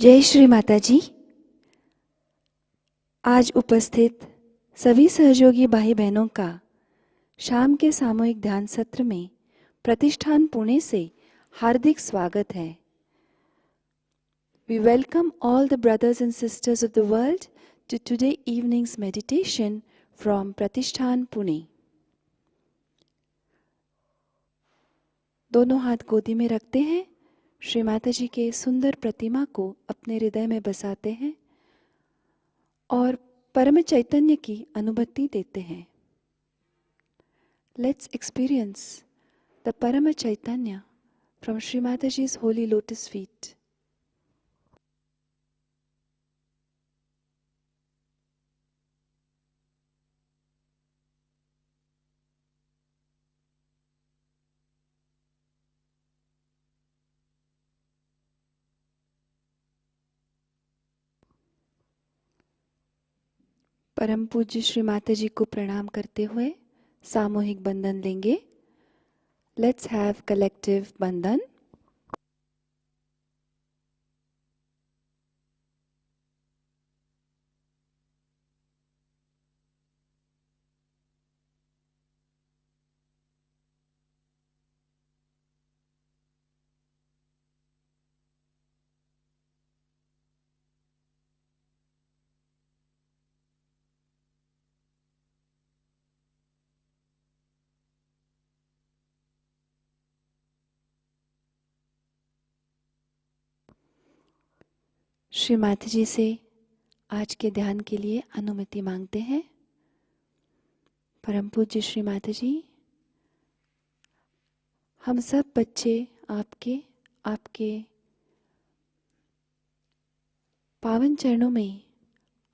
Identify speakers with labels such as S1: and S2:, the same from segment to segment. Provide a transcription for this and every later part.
S1: जय श्री माताजी। आज उपस्थित सभी सहयोगी भाई बहनों का शाम के सामूहिक ध्यान सत्र में प्रतिष्ठान पुणे से हार्दिक स्वागत है। We welcome all the brothers and sisters of the world to today evening's meditation from Pratishthan Pune. दोनों हाथ गोदी में रखते हैं, श्री माताजी के सुंदर प्रतिमा को अपने हृदय में बसाते हैं और परम चैतन्य की अनुभूति देते हैं। Let's experience the Parama Chaitanya from Shri Mataji's holy lotus feet. परम पूज्य श्री माताजी को प्रणाम करते हुए सामूहिक बंधन लेंगे। लेट्स हैव कलेक्टिव बंधन। श्री माताजी से आज के ध्यान के लिए अनुमति मांगते हैं। परम पूज्य श्री माताजी, हम सब बच्चे आपके पावन चरणों में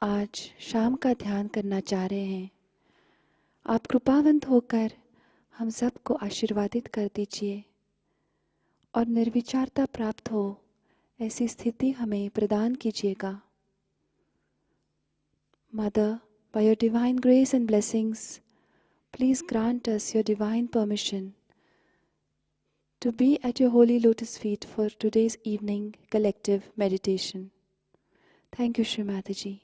S1: आज शाम का ध्यान करना चाह रहे हैं। आप कृपावंत होकर हम सबको आशीर्वादित कर दीजिए और निर्विचारता प्राप्त हो ऐसी स्थिति हमें प्रदान कीजिएगा। Mother, by your divine grace and blessings, please grant us your divine permission to be at your holy lotus feet for today's evening collective meditation. Thank you, Shri Mataji.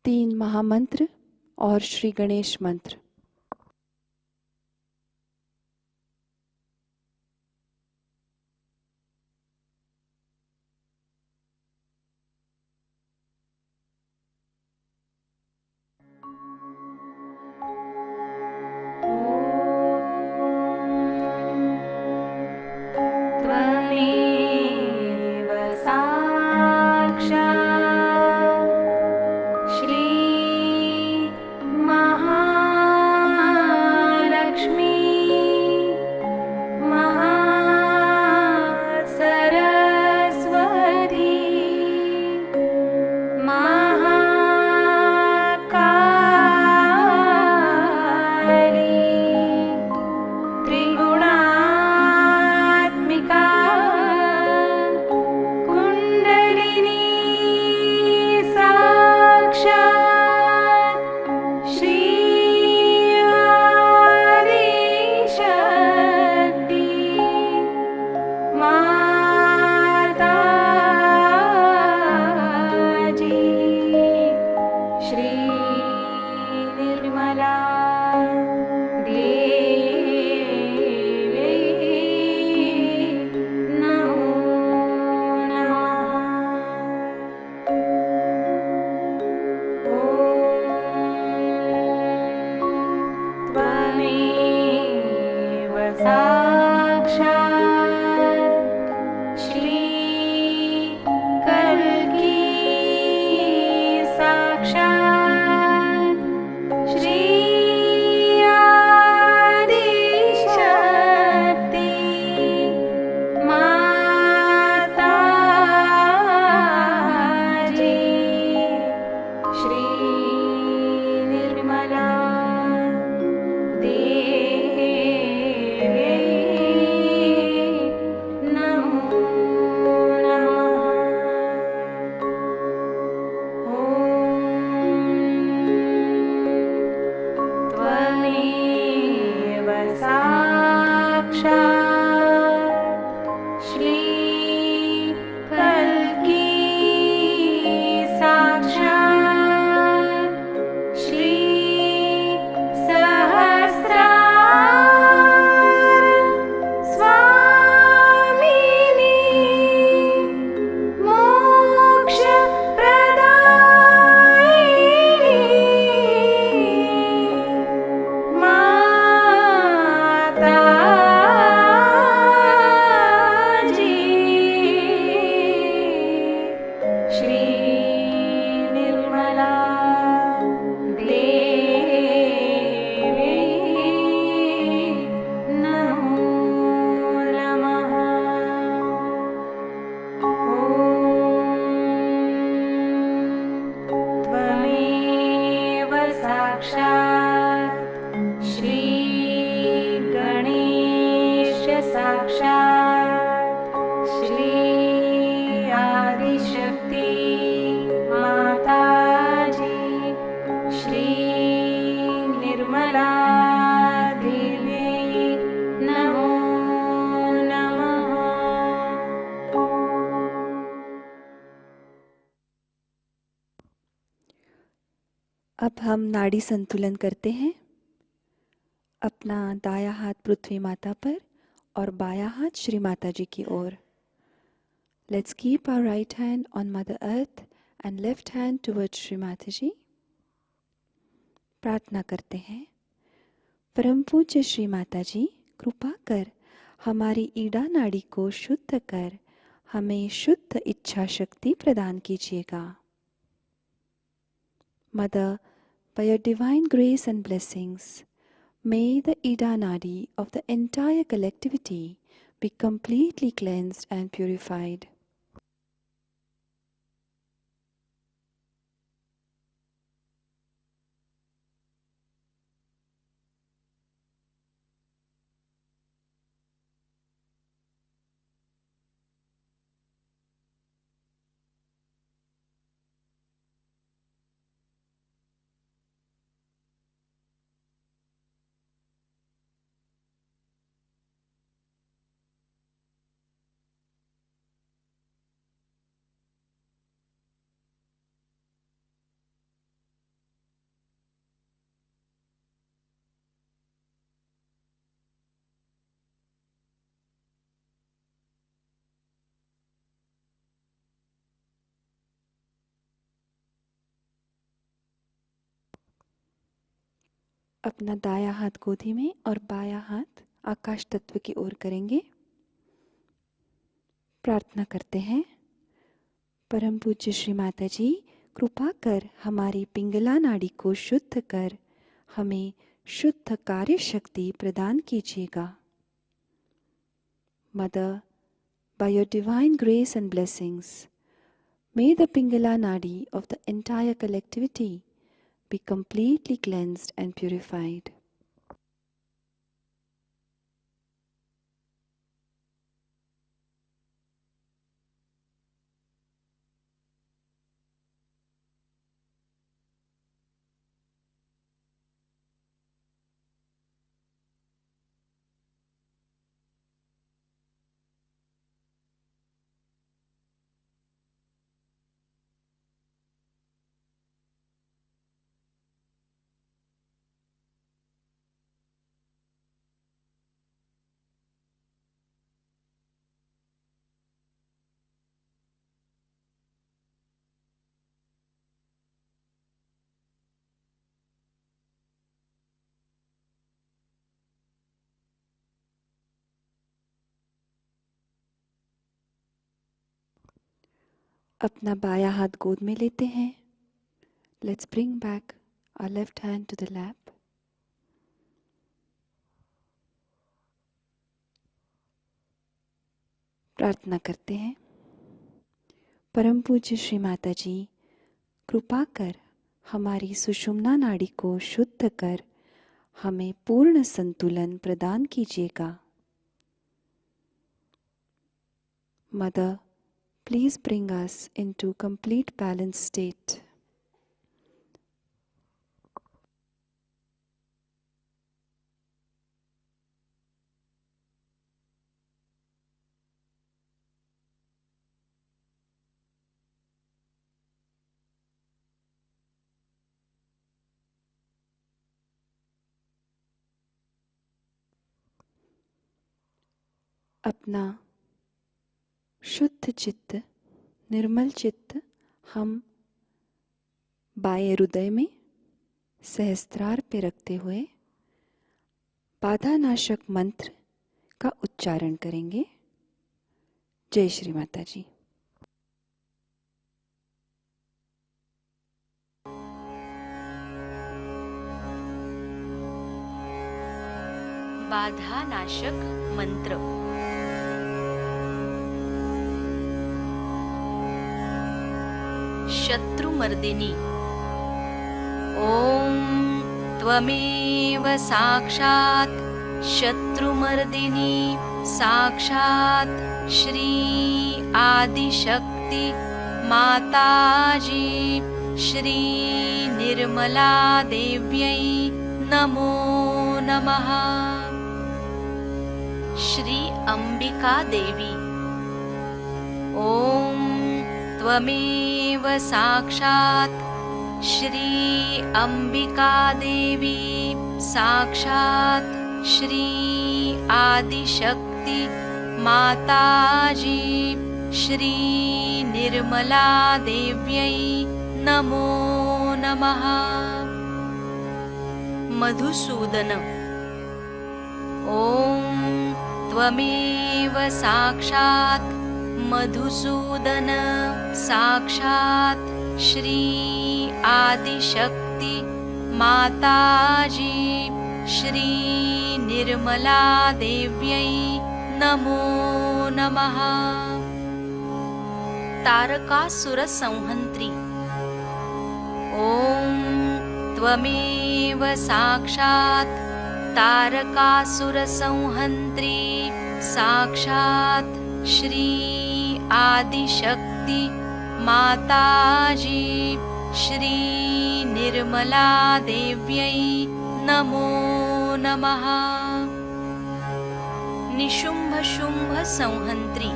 S1: 3 महामंत्र और श्री गणेश मंत्र। अब हम नाड़ी संतुलन करते हैं। अपना दायां हाथ पृथ्वी माता पर और बायां हाथ श्री माता जी की ओर। Let's keep our right hand on Mother Earth and left hand towards Shri Mataji. प्रार्थना करते हैं। परम पूज्य श्री माताजी, कृपा कर हमारी ईड़ा नाड़ी को शुद्ध कर हमें शुद्ध इच्छा शक्ति प्रदान कीजिएगा। Mother, by your divine grace and blessings, may the Ida Nadi of the entire collectivity be completely cleansed and purified. अपना दायां हाथ गोदी में और बायां हाथ आकाश तत्व की ओर करेंगे। प्रार्थना करते हैं, परम पूज्य श्री माता जी, कृपा कर हमारी पिंगला नाड़ी को शुद्ध कर हमें शुद्ध कार्य शक्ति प्रदान कीजिएगा। Mother, by your divine grace and blessings, may the Pingala Nadi of the entire collectivity be completely cleansed and purified. अपना बायां हाथ गोद में लेते हैं। Let's bring back our left hand to the lap. प्रार्थना करते हैं, परम पूज्य श्री माता जी, कृपा कर हमारी सुषुम्ना नाड़ी को शुद्ध कर हमें पूर्ण संतुलन प्रदान कीजिएगा। Mother, please bring us into complete balanced state. अपना शुद्ध चित्त, निर्मल चित्त हम बाएं हृदय में सहस्त्रार पे रखते हुए बाधा नाशक मंत्र का उच्चारण करेंगे। जय श्री माता जी।
S2: बाधा नाशक मंत्र। शत्रुमर्दिनी। ओम त्वमेव साक्षात् शत्रुमर्दिनी साक्षात् श्री आदिशक्ति माताजी श्री निर्मला देव्यै नमो नमः। श्री अंबिका देवी। ओम त्वमेव साक्षात् श्री अंबिका देवी साक्षात् श्री आदिशक्ति माताजी श्री निर्मला देव्यै नमो नमः। मधुसूदन। ओम त्वमेव साक्षात् मधुसूदन साक्षात् श्री आदिशक्ति माताजी श्री निर्मला देव्यै नमो नमः। तारकासुर संहन्त्री ॐ त्वमेव साक्षात् तारकासुर संहन्त्री साक्षात् श्री आदिशक्ति माताजी श्री निर्मला देव्यै नमो नमः। निशुम्भ शुम्भ संहन्त्री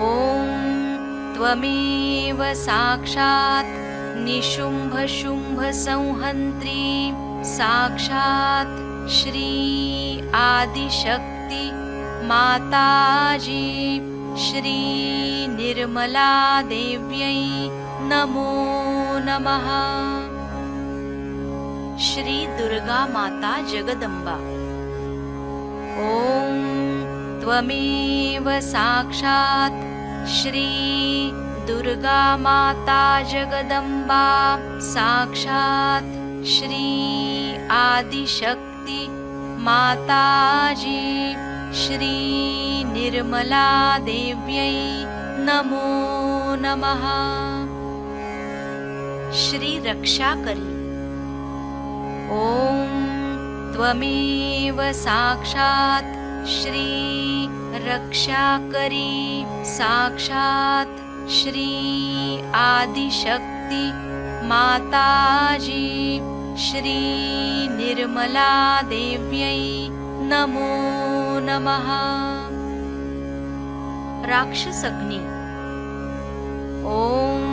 S2: ॐ त्वमेव साक्षात् निशुम्भ शुम्भ संहन्त्री साक्षात् श्री आदिशक्ति माताजी श्री निर्मला देव्यै नमो नमः। श्री दुर्गा माता जगदम्बा ॐ त्वमेव साक्षात् श्री दुर्गा माता जगदम्बा साक्षात् श्री आदिशक्ति माताजी श्री निर्मला देव्यै नमो नमः। श्री रक्षाकरी ॐ त्वमेव साक्षात् श्री रक्षाकरी साक्षात् श्री आदिशक्ति माताजी श्री निर्मला देव्यै नमो नमः। राक्षसग्नि ॐ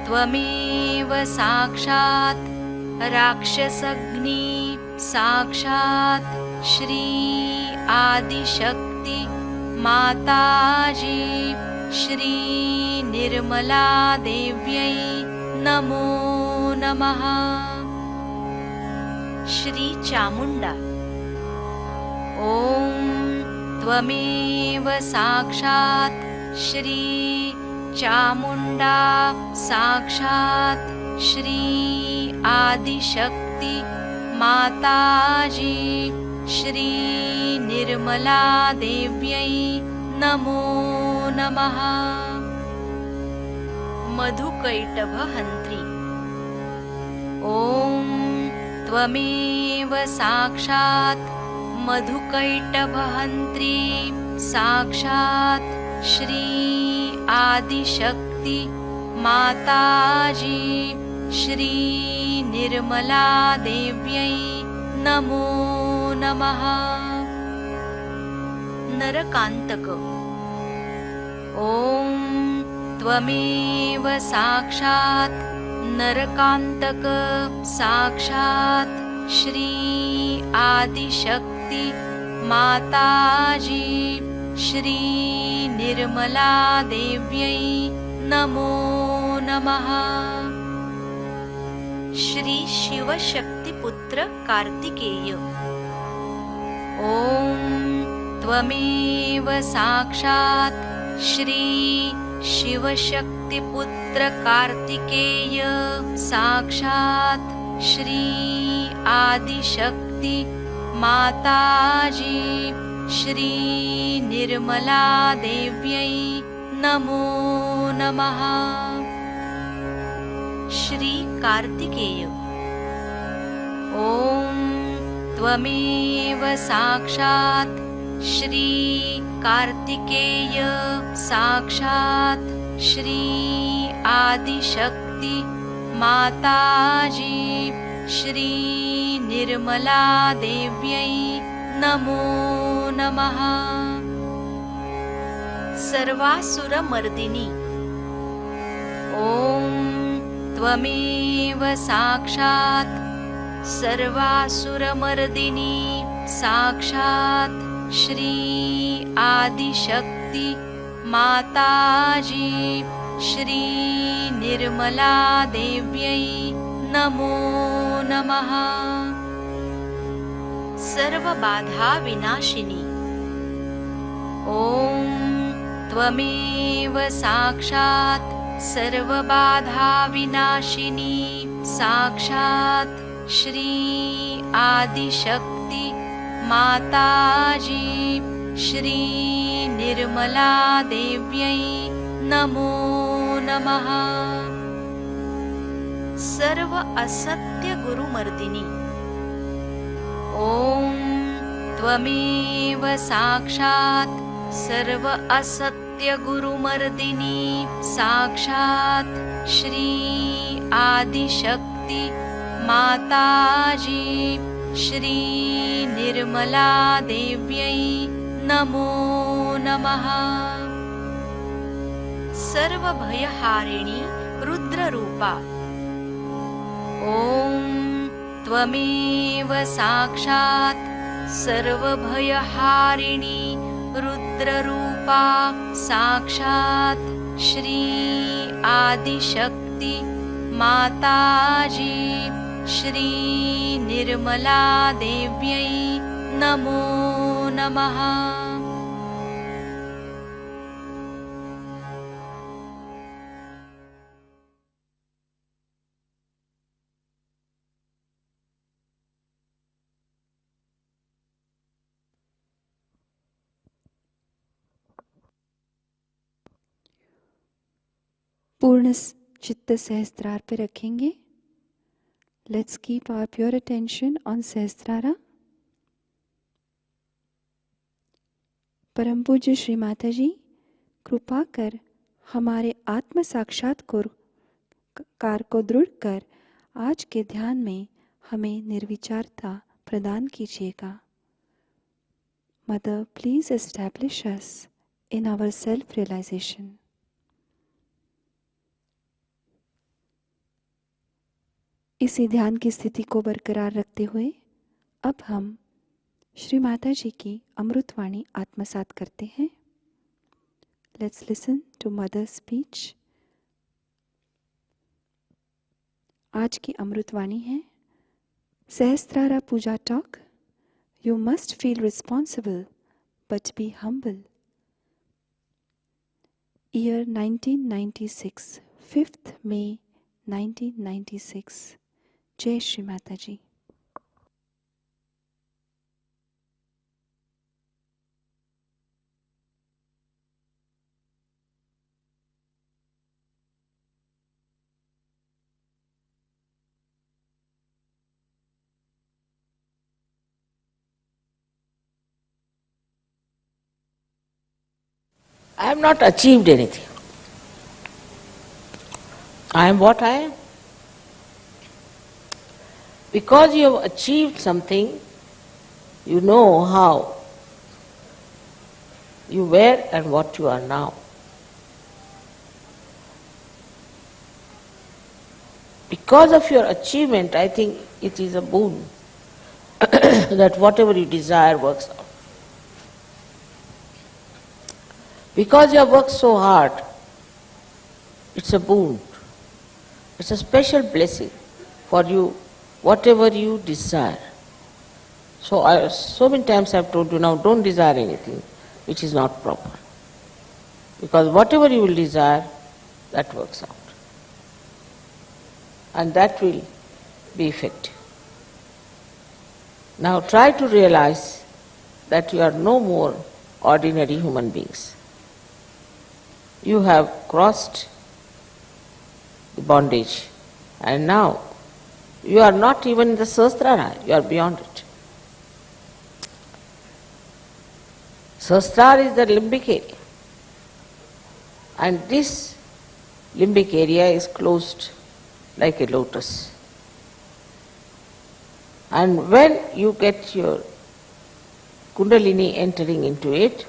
S2: त्वमेव साक्षात् राक्षसग्नि साक्षात् श्री आदिशक्ति माताजी श्री निर्मला देव्यै नमो नमः। श्री चामुण्डा ॐ त्वमेव साक्षात् श्री चामुण्डा साक्षात् श्री आदिशक्ति माताजी श्री निर्मला देव्यै नमो नमः। मधुकैटभहन्त्री ॐ त्वमेव साक्षात् मधुकैटभहन्त्री साक्षात् श्री आदिशक्ति माताजी श्री निर्मला देव्यै नमो नमः। नरकान्तक ॐ त्वमेव साक्षात् नरकान्तक साक्षात् श्री आदिशक्ति माताजी श्री निर्मला देव्यै नमो नमः। श्री शिवशक्तिपुत्र कार्तिकेय ॐ त्वमेव साक्षात् श्री शिवशक्तिपुत्र कार्तिकेय साक्षात् श्री आदिशक्ति माताजी श्री निर्मला देव्यै नमो नमः। श्री कार्तिकेय ॐ त्वमेव साक्षात् श्री कार्तिकेय साक्षात् श्री आदिशक्ति माताजी श्री निर्मला देव्यै नमो नमः। सर्वासुरमर्दिनी ॐ त्वमेव साक्षात् सर्वासुरमर्दिनी साक्षात् श्री आदिशक्ति माताजी श्री निर्मला देव्यै नमो नमः। सर्वबाधा विनाशिनी ॐ त्वमेव साक्षात् सर्वबाधा विनाशिनी साक्षात् श्री आदिशक्ति माताजी श्री निर्मला देव्यै नमो नमः। सर्व असत्य गुरुमर्दिनी ॐ त्वमेव साक्षात् सर्व असत्य गुरुमर्दिनी साक्षात् श्री आदिशक्ति माताजी श्री निर्मला देव्यै नमो नमः। सर्व भयहारिणी रुद्ररूपा ॐ त्वमेव साक्षात् सर्वभयहारिणी रुद्ररूपा साक्षात् श्री आदिशक्ति माताजी श्री निर्मला देव्यै नमो नमः।
S1: पूर्ण चित्त सहस्त्रार पे रखेंगे। Let's keep our pure attention on Sahasrara. परम पूज्य श्री माताजी कृपा कर हमारे आत्म साक्षात्कार को दृढ़ कर आज के ध्यान में हमें निर्विचारता प्रदान कीजिएगा। Mother please establish us in our self realisation. इसी ध्यान की स्थिति को बरकरार रखते हुए अब हम श्री माता जी की अमृतवाणी आत्मसात करते हैं। Let's listen to mother speech. आज की अमृतवाणी है Sahasrara Puja talk. You must feel responsible but be humble. Year 1996, 5th May 1996। जय श्री माता जी।
S3: I have not achieved anything. I am what I am. Because you have achieved something, you know how you were and what you are now. Because of your achievement, I think it is a boon that whatever you desire works out. Because you have worked so hard, it's a boon. It's a special blessing for you, whatever you desire. So many times I have told you, now don't desire anything which is not proper. Because whatever you will desire, that works out. And that will be effective. Now try to realize that you are no more ordinary human beings. You have crossed the bondage, and now you are not even in the Sahastrara, you are beyond it. Sahastrara is the limbic area, and this limbic area is closed like a lotus. And when you get your kundalini entering into it,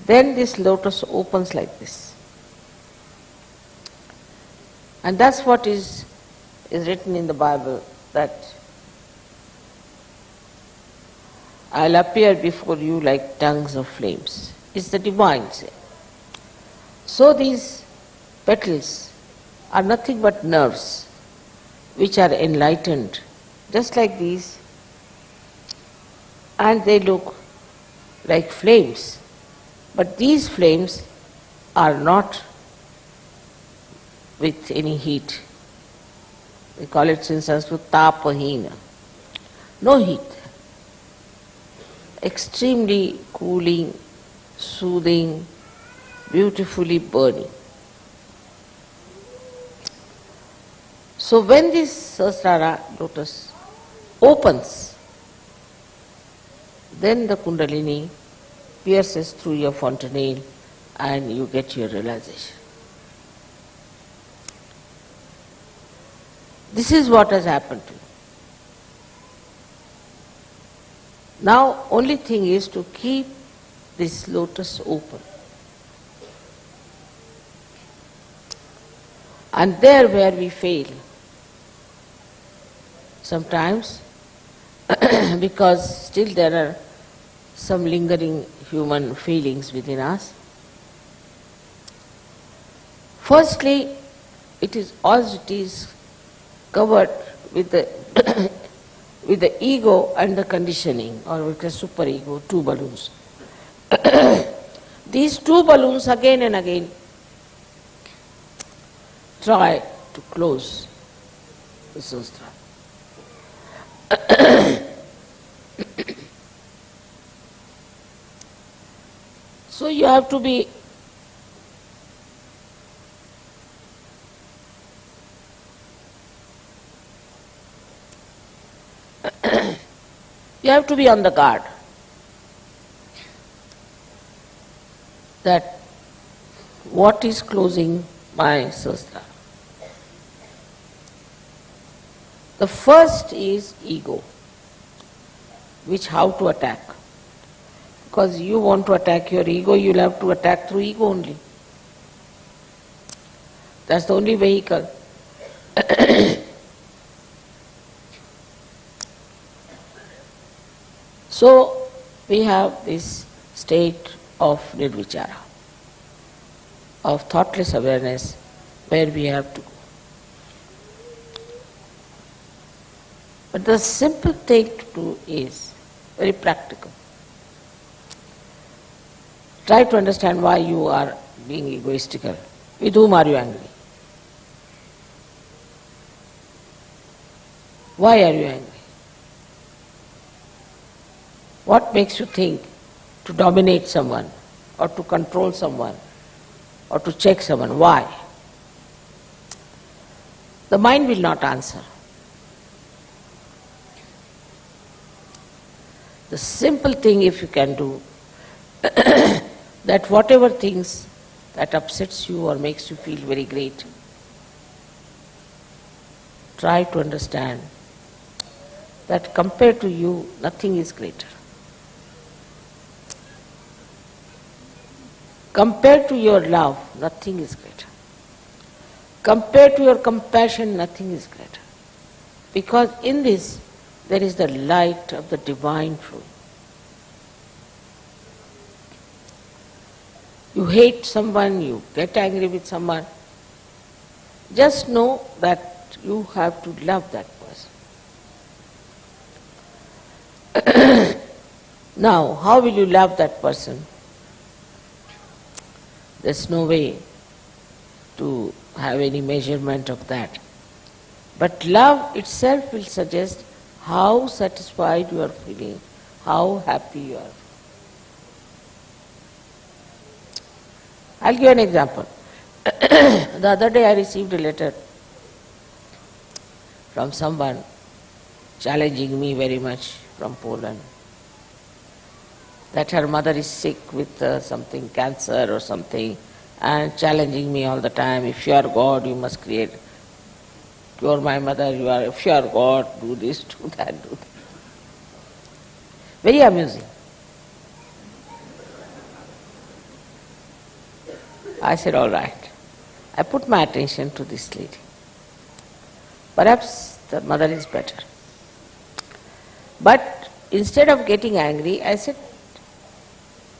S3: then this lotus opens like this. And that's what is written in the Bible, that I'll appear before you like tongues of flames. It's the divine say. So these petals are nothing but nerves which are enlightened, just like these, and they look like flames. But these flames are not with any heat. We call it in Sanskrit tapahina. No heat. Extremely cooling, soothing, beautifully burning. So when this Sahastrara lotus opens, then the Kundalini pierces through your fontanelle and you get your realization. This is what has happened to you. Now, only thing is to keep this lotus open. And there where we fail, sometimes, because still there are some lingering human feelings within us. Firstly, it is covered with the with the ego and the conditioning, or with the superego, two balloons. These two balloons again and again try to close the Sahastrara. So you have to be on the guard that what is closing my Sahastrara. The first is ego, which how to attack. Because you want to attack your ego, you'll have to attack through ego only. That's the only vehicle. So we have this state of nirvichara, of thoughtless awareness, where we have to go. But the simple thing to do is very practical. Try to understand why you are being egoistical. With whom are you angry? Why are you angry? What makes you think to dominate someone, or to control someone, or to check someone? Why? The mind will not answer. The simple thing, if you can do, that whatever things that upsets you or makes you feel very great, try to understand that compared to you, nothing is greater. Compared to your love, nothing is greater. Compared to your compassion, nothing is greater. Because in this, there is the light of the divine truth. You hate someone, you get angry with someone, just know that you have to love that person. Now, how will you love that person? There's no way to have any measurement of that. But love itself will suggest how satisfied you are feeling, how happy you are. I'll give an example. The other day I received a letter from someone challenging me very much from Poland, that her mother is sick with something, cancer or something, and challenging me all the time. If you are God, you must create. You are my mother, if you are God, do this, do that, do that. Very amusing. I said, all right. I put my attention to this lady. Perhaps the mother is better. But instead of getting angry, I said,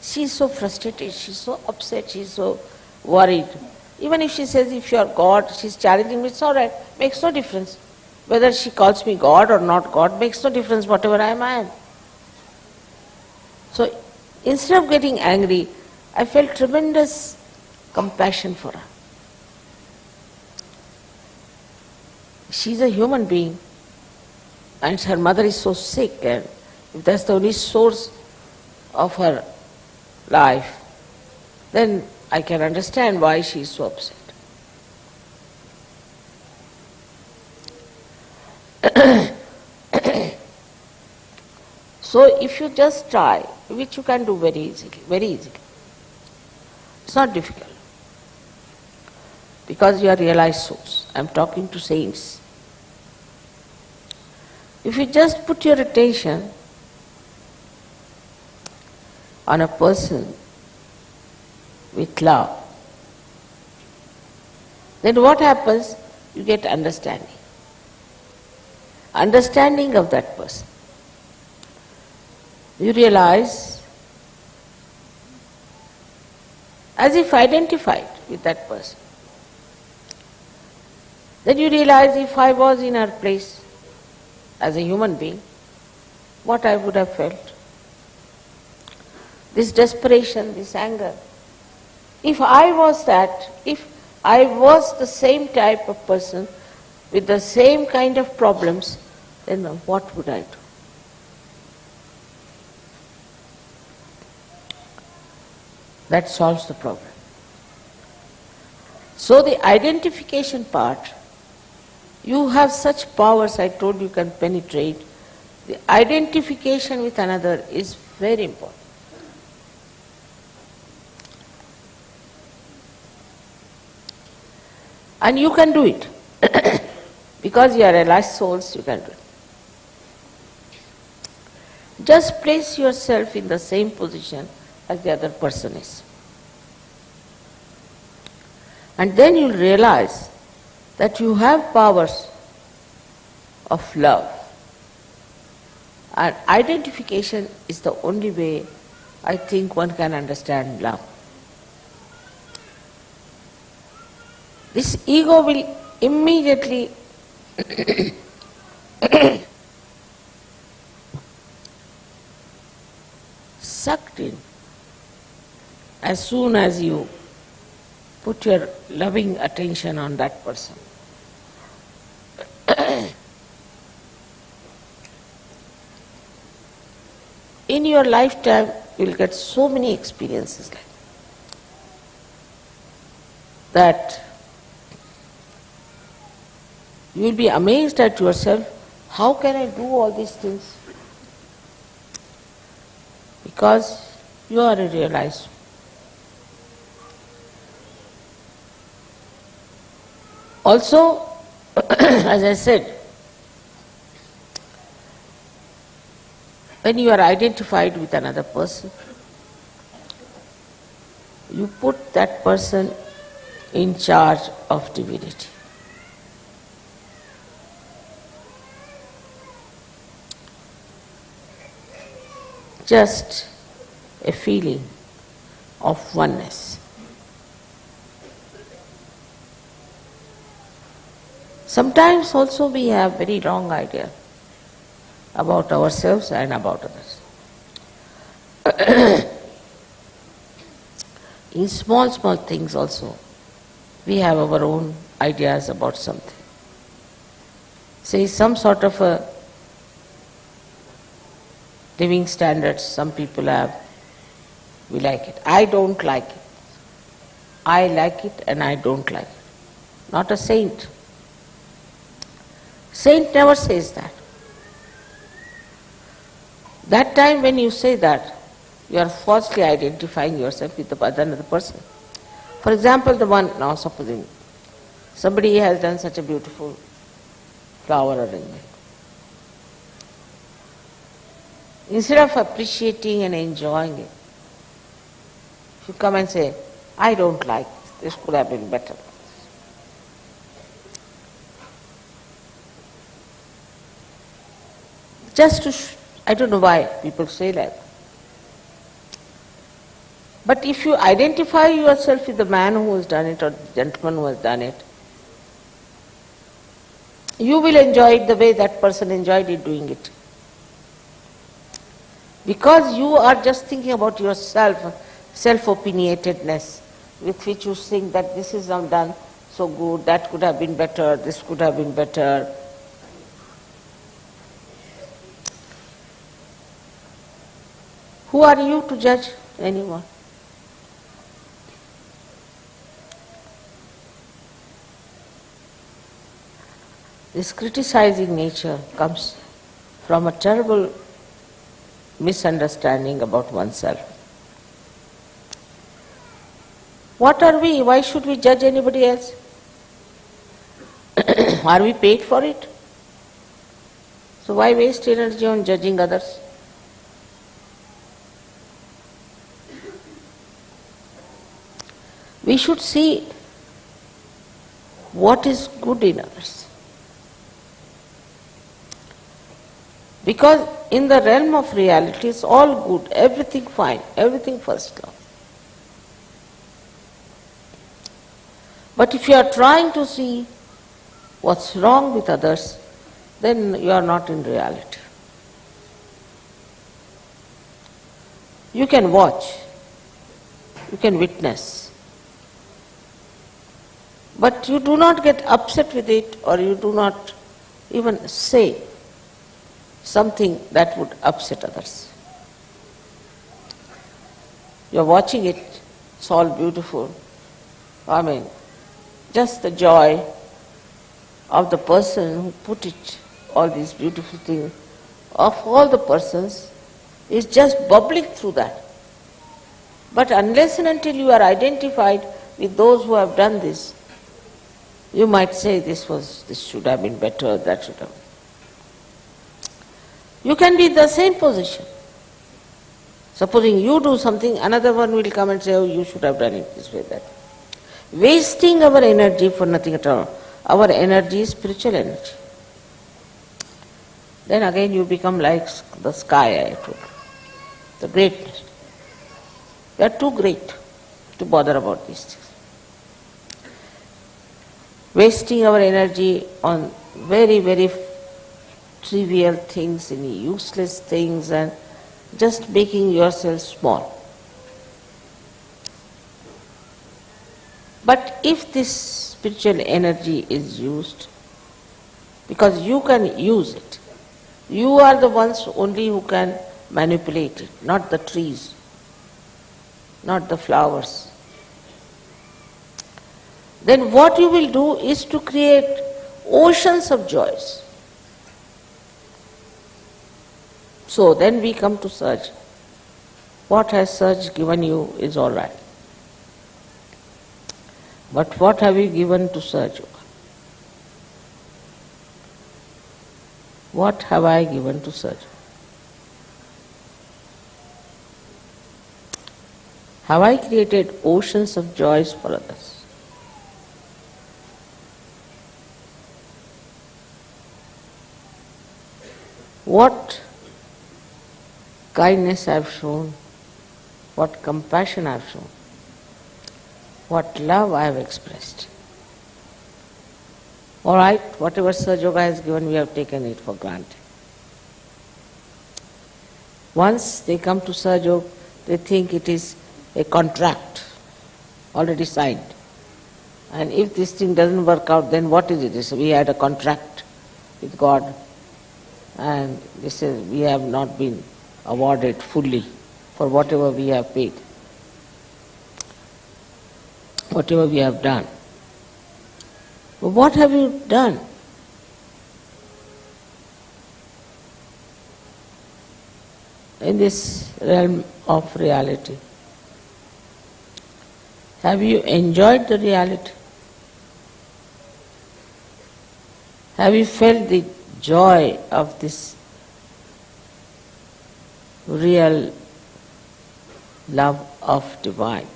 S3: she is so frustrated, she is so upset, she is so worried. Even if she says, if you are God, she is challenging me, it's all right, makes no difference. Whether she calls me God or not God, makes no difference, whatever I am. So instead of getting angry, I felt tremendous compassion for her. She's a human being and her mother is so sick, and if that's the only source of her life, then I can understand why she is so upset. So if you just try, which you can do very easily, it's not difficult, because you are realized souls. I'm talking to saints. If you just put your attention on a person with love, then what happens? You get understanding. Understanding of that person. You realize, as if identified with that person. Then you realize, if I was in her place as a human being, what I would have felt. This desperation, this anger. If I was that, if I was the same type of person with the same kind of problems, then what would I do? That solves the problem. So the identification part, you have such powers, I told you can penetrate. The identification with another is very important. And you can do it. Because you are realized souls, you can do it. Just place yourself in the same position as the other person is. And then you'll realize that you have powers of love. And identification is the only way I think one can understand love. This ego will immediately sucked in as soon as you put your loving attention on that person. In your lifetime, you will get so many experiences like that. You will be amazed at yourself, how can I do all these things? Because you are a realized soul. Also, as I said, when you are identified with another person, you put that person in charge of divinity. Just a feeling of oneness. Sometimes also we have very wrong idea about ourselves and about others. In small things also, we have our own ideas about something. Say some sort of a living standards some people have, we like it. I don't like it. I like it and I don't like it. Not a saint. Saint never says that. That time when you say that, you are falsely identifying yourself with another person. For example, the one, now supposing somebody has done such a beautiful flower arrangement. Instead of appreciating and enjoying it, you come and say, I don't like this could have been better. Just to, I don't know why people say that. But if you identify yourself with the man who has done it or the gentleman who has done it, you will enjoy it the way that person enjoyed it doing it. Because you are just thinking about yourself, self-opinionatedness, with which you think that this is not done so good, that could have been better, this could have been better. Who are you to judge anyone? This criticizing nature comes from a terrible misunderstanding about oneself. What are we? Why should we judge anybody else? Are we paid for it? So why waste energy on judging others? We should see what is good in others. Because in the realm of reality, it's all good, everything fine, everything first class. But if you are trying to see what's wrong with others, then you are not in reality. You can watch, you can witness, but you do not get upset with it, or you do not even say something that would upset others. You are watching it, it's all beautiful. I mean, just the joy of the person who put it, all these beautiful things, of all the persons, is just bubbling through that. But unless and until you are identified with those who have done this, you might say this should have been better, that should have. You can be in the same position. Supposing you do something, another one will come and say, oh, you should have done it this way, that way. Wasting our energy for nothing at all. Our energy is spiritual energy. Then again you become like the sky, I told you. The greatness. We are too great to bother about these things. Wasting our energy on very, very trivial things, any useless things, and just making yourself small. But if this spiritual energy is used, because you can use it, you are the ones only who can manipulate it, not the trees, not the flowers. Then what you will do is to create oceans of joys. So then we come to Sahaja. What has Sahaja given you is all right. But what have you given to Sahaja? What have I given to Sahaja? Have I created oceans of joys for others? What kindness I have shown, what compassion I have shown, what love I have expressed. All right, whatever Sahaja Yoga has given, we have taken it for granted. Once they come to Sahaja Yoga, they think it is a contract already signed. And if this thing doesn't work out, then what is it? We had a contract with God, and this is, we have not been awarded fully for whatever we have paid, whatever we have done. But what have you done? In this realm of reality, have you enjoyed the reality? Have you felt the joy of this real love of divine?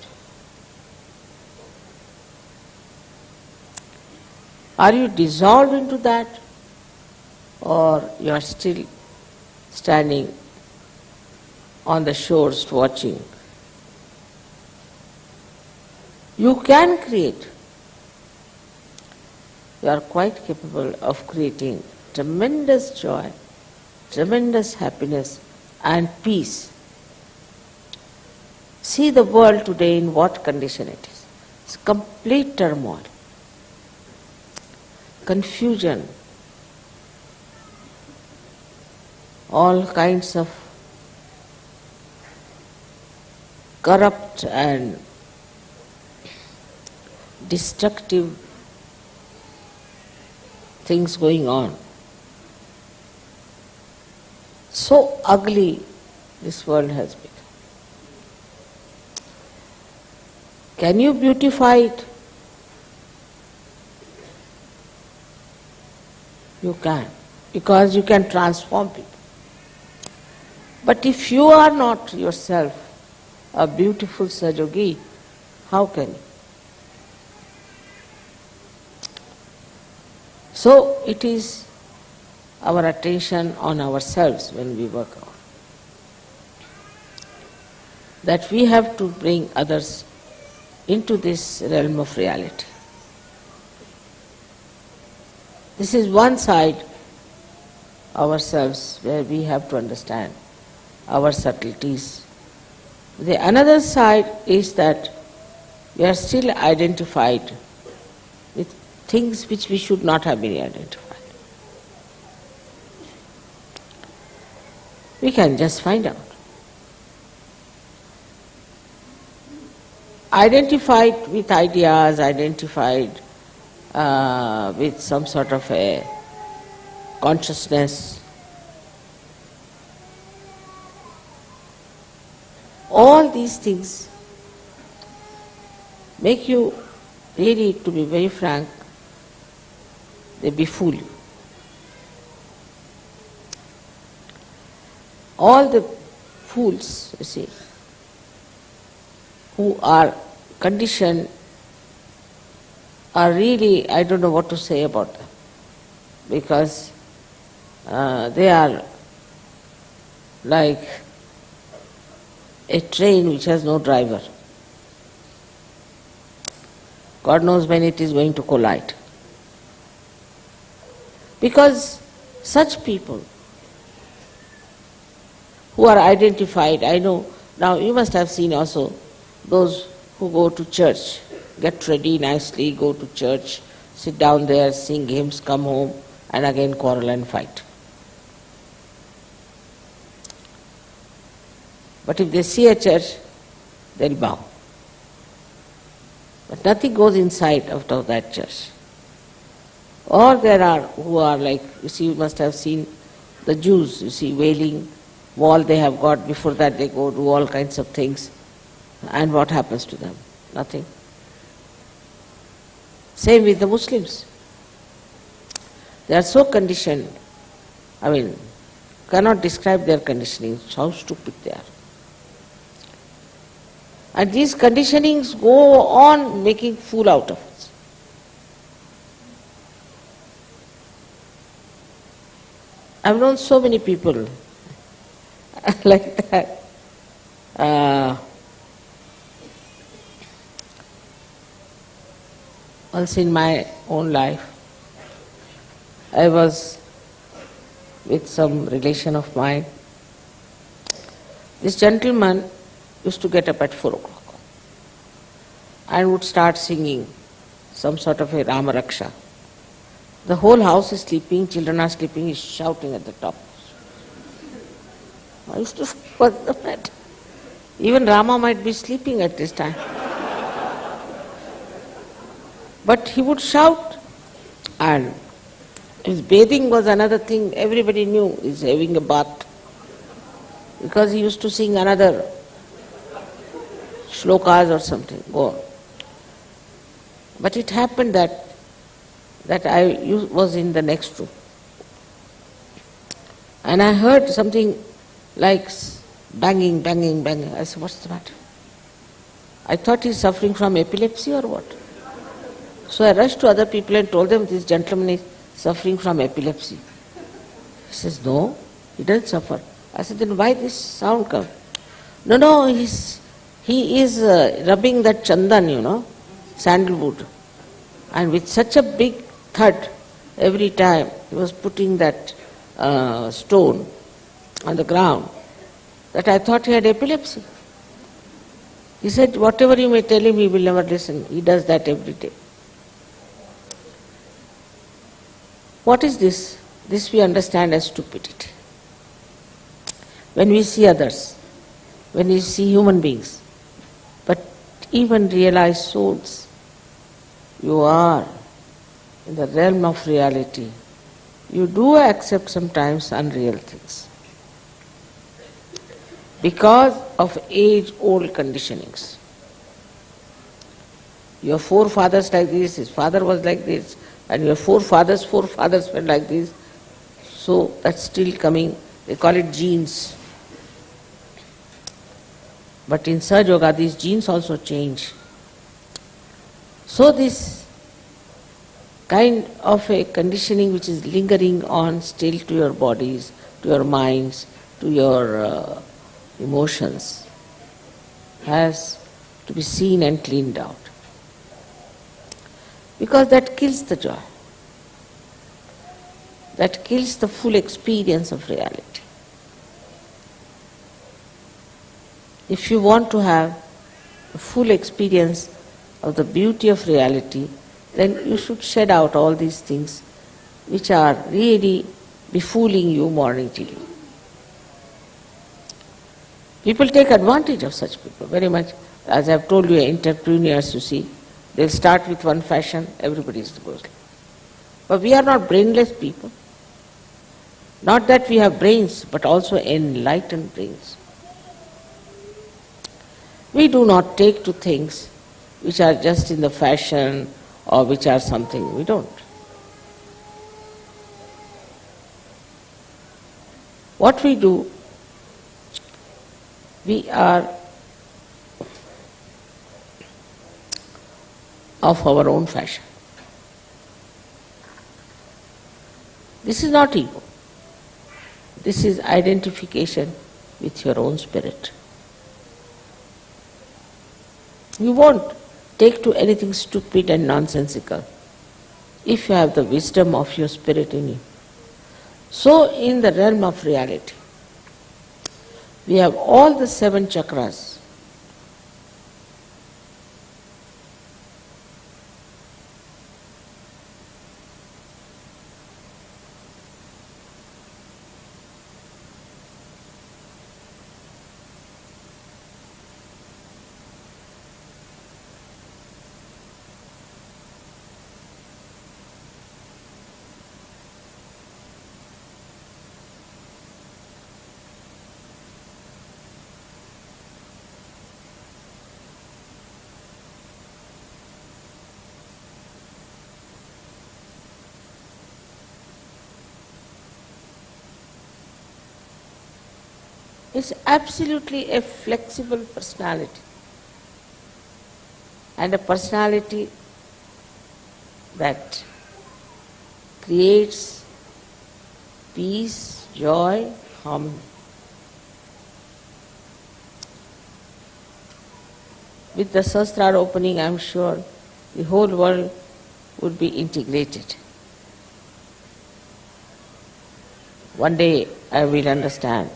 S3: Are you dissolved into that, or you are still standing on the shores watching? You can create. You are quite capable of creating tremendous joy, tremendous happiness and peace. See the world today in what condition it is. It's complete turmoil, confusion, all kinds of corrupt and destructive things going on. So ugly this world has become. Can you beautify it? You can, because you can transform people. But if you are not yourself a beautiful Sahajayogi, how can you? So it is our attention on ourselves when we work on. That we have to bring others into this realm of reality. This is one side, ourselves, where we have to understand our subtleties. The another side is that we are still identified with things which we should not have been identified. We can just find out. Identified with ideas, identified with some sort of a consciousness. All these things make you really, to be very frank, they befool you. All the fools, you see, who are conditioned are really, I don't know what to say about them, because they are like a train which has no driver. God knows when it is going to collide. Because such people who are identified, I know, now you must have seen also those who go to church, get ready nicely, go to church, sit down there, sing hymns, come home, and again quarrel and fight. But if they see a church, they'll bow. But nothing goes inside out of that church. Or there are who are like, you see, you must have seen the Jews, you see, wailing wall they have got, before that they go do all kinds of things. And what happens to them? Nothing. Same with the Muslims. They are so conditioned, I mean, cannot describe their conditioning, how stupid they are. And these conditionings go on making fool out of us. I've known so many people like that. Once in my own life, I was with some relation of mine. This gentleman used to get up at 4 o'clock and would start singing some sort of a Rama Raksha. The whole house is sleeping, children are sleeping, he's shouting at the top. I used to what's the matter? Even Rama might be sleeping at this time. But he would shout, and his bathing was another thing everybody knew, he's having a bath. Because he used to sing another shlokas or something, go on. But it happened that I was in the next room. And I heard something like banging, banging, banging. I said, what's the matter? I thought he's suffering from epilepsy or what? So I rushed to other people and told them this gentleman is suffering from epilepsy. He says, no, he doesn't suffer. I said, then why this sound come? No, he is rubbing that chandan, sandalwood. And with such a big thud every time he was putting that stone on the ground that I thought he had epilepsy. He said, whatever you may tell him, he will never listen. He does that every day. What is this? This we understand as stupidity. When we see others, when we see human beings, but even realized souls, you are in the realm of reality. You do accept sometimes unreal things because of age-old conditionings. Your forefathers like this, his father was like this, and your forefathers were like this. So that's still coming. They call it genes. But in Sahaja Yoga, these genes also change. So this kind of a conditioning which is lingering on still to your bodies, to your minds, to your emotions, has to be seen and cleaned out. Because that kills the joy. That kills the full experience of reality. If you want to have a full experience of the beauty of reality, then you should shed out all these things which are really befooling you morning till evening. People take advantage of such people very much. As I have told you, entrepreneurs, you see, they'll start with one fashion, everybody goes. But we are not brainless people. Not that we have brains, but also enlightened brains. We do not take to things which are just in the fashion or which are something. We don't. What we do, we are of our own fashion. This is not ego. This is identification with your own spirit. You won't take to anything stupid and nonsensical if you have the wisdom of your spirit in you. So in the realm of reality, we have all the 7 chakras. It's absolutely a flexible personality, and a personality that creates peace, joy, harmony. With the Sahastrara opening, I am sure the whole world would be integrated. One day I will understand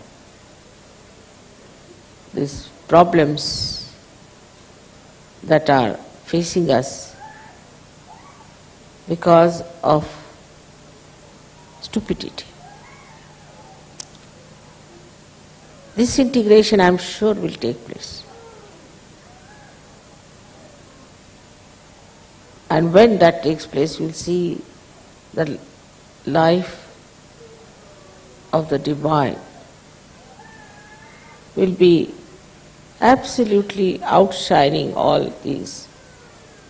S3: these problems that are facing us because of stupidity. This integration, I am sure, will take place. And when that takes place, you will see the life of the divine will be absolutely outshining all these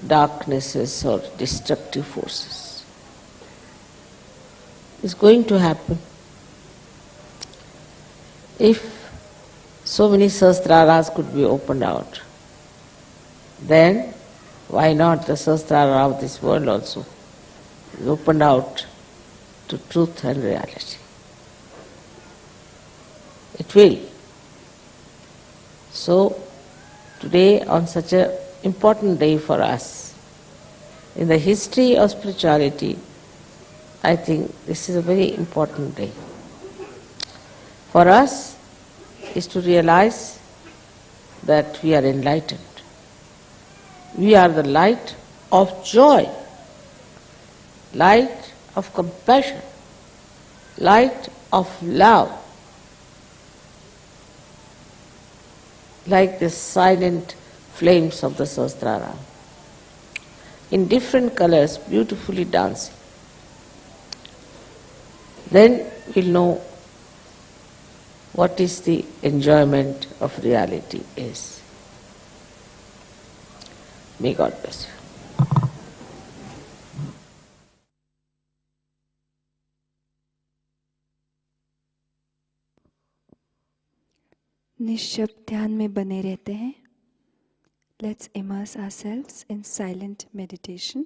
S3: darknesses or destructive forces. It's going to happen if so many Sahastraras could be opened out. Then why not the Sahastrara of this world also is opened out to truth and reality? It will. So, today, on such an important day for us, in the history of spirituality, I think this is a very important day. For us is to realize that we are enlightened. We are the light of joy, light of compassion, light of love, like the silent flames of the Sahastrara, in different colors, beautifully dancing. Then we'll know what is the enjoyment of reality is. May God bless you.
S1: निश्शब्द ध्यान में बने रहते हैं. Let's immerse ourselves in silent meditation.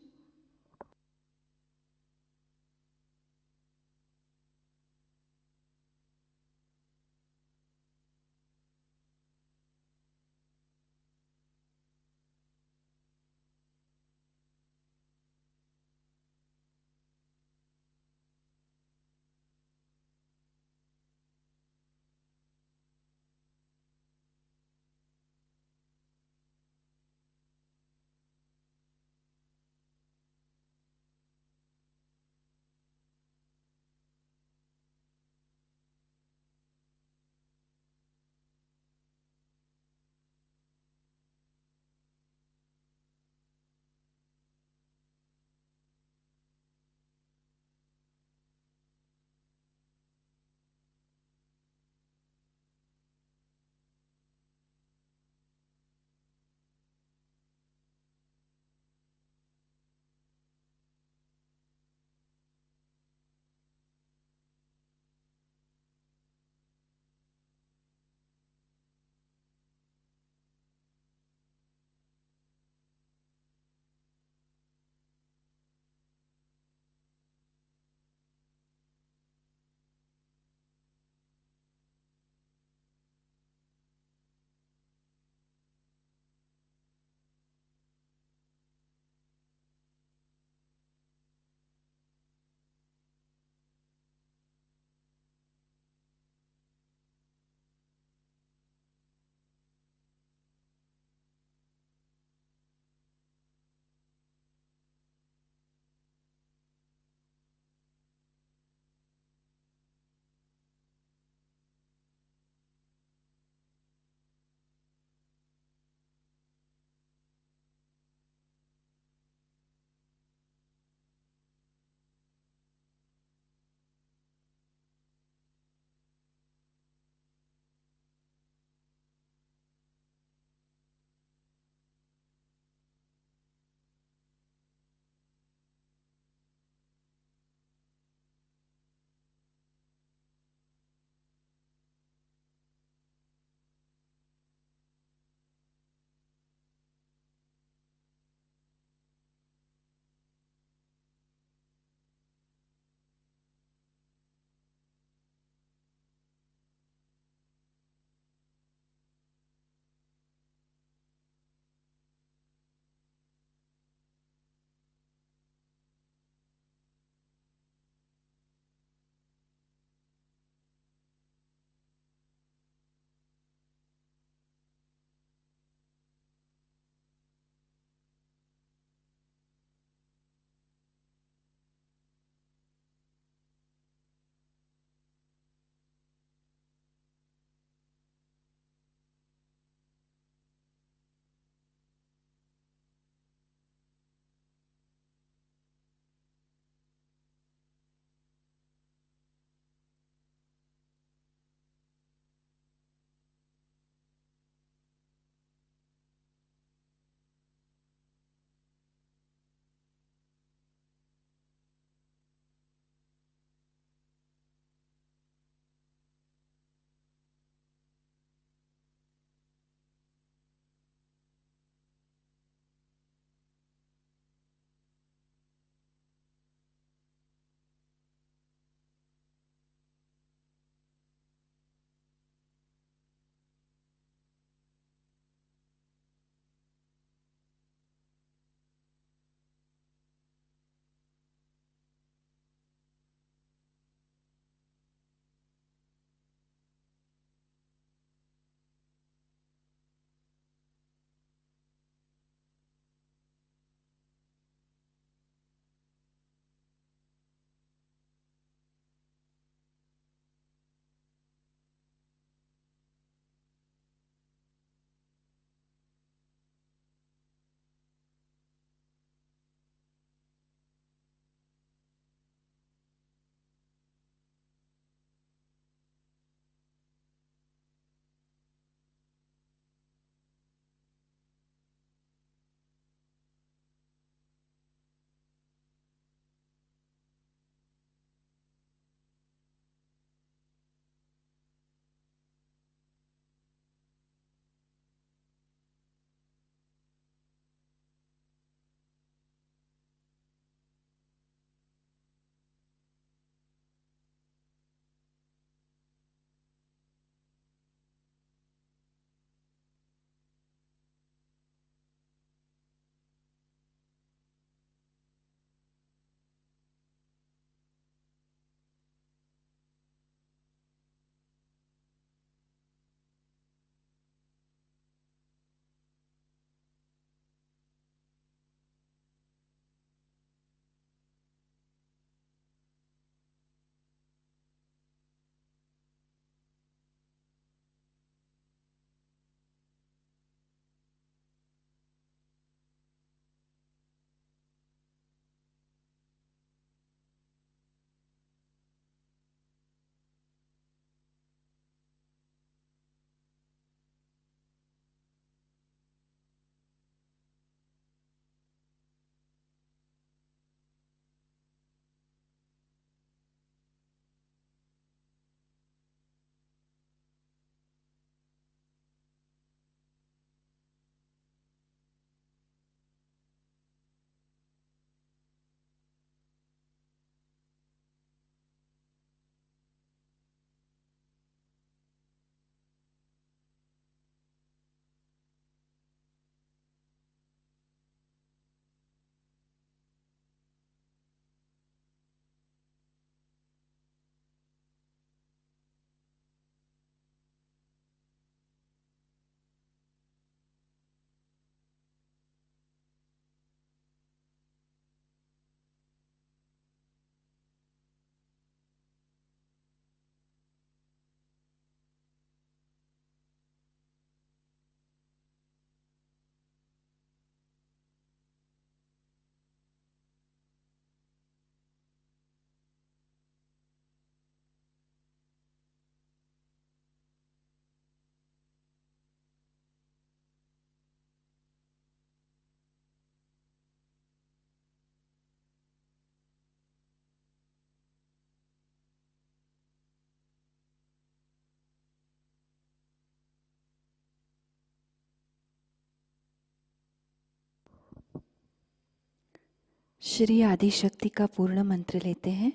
S1: Shri Adishakti का पूर्ण मंत्र लेते हैं।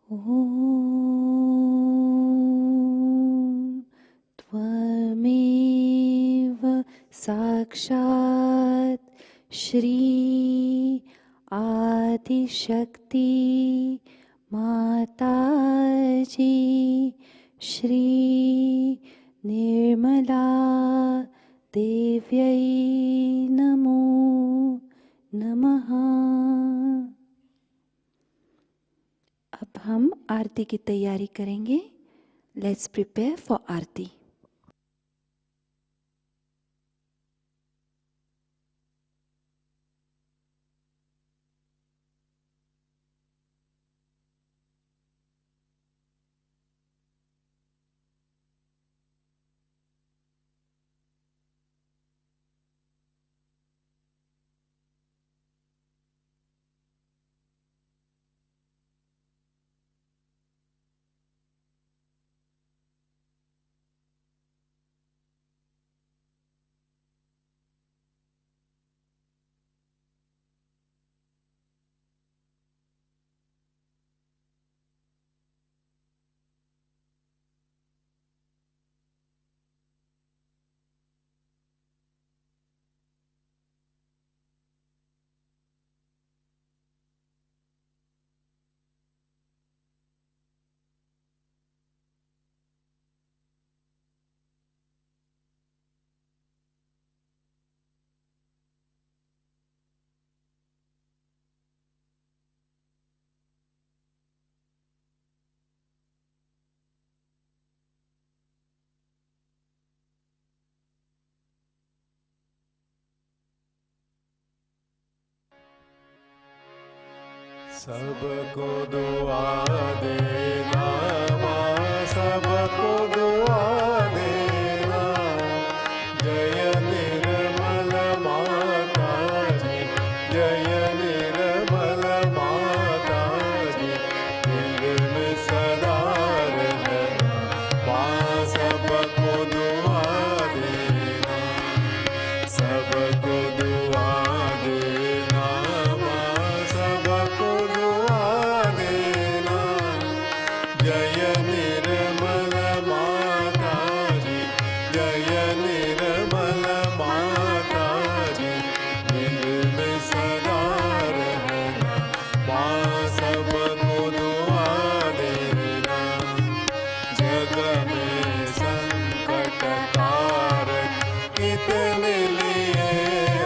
S1: ओम त्वमेव साक्षात् श्री आदिशक्ति माताजी श्री निर्मला देव्यै नमो नमः। अब हम आरती की तैयारी करेंगे। लेट्स प्रिपेयर फॉर आरती।
S4: सबको दुआ देना माँ, सबको दुआ देना। जय निर्मल माता जी, जय निर्मल माता जी। दिल में सदा रहना माँ, सबको दुआ देना, सबको दुआ देना माँ, सबको दुआ देना। जय निर्मल माता जी, जय निर्मल माता जी। दिल में सदा रहना माँ, सबको दुआ देना। जग में संकट कारक कितने लिए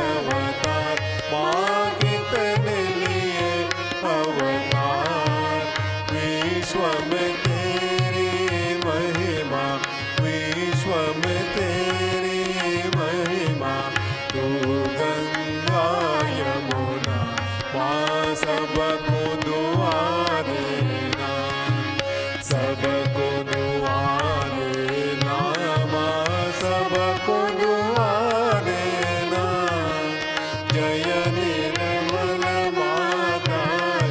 S4: अवतार माँ, कितने लिए अवतार। विश्व में तेरी महिमा, विश्व में तेरी महिमा। तू गंगा यमुना माँ, सबको दुआ देना, सबको दुआ देना माँ, सबको दुआ देना। जय निर्मल माता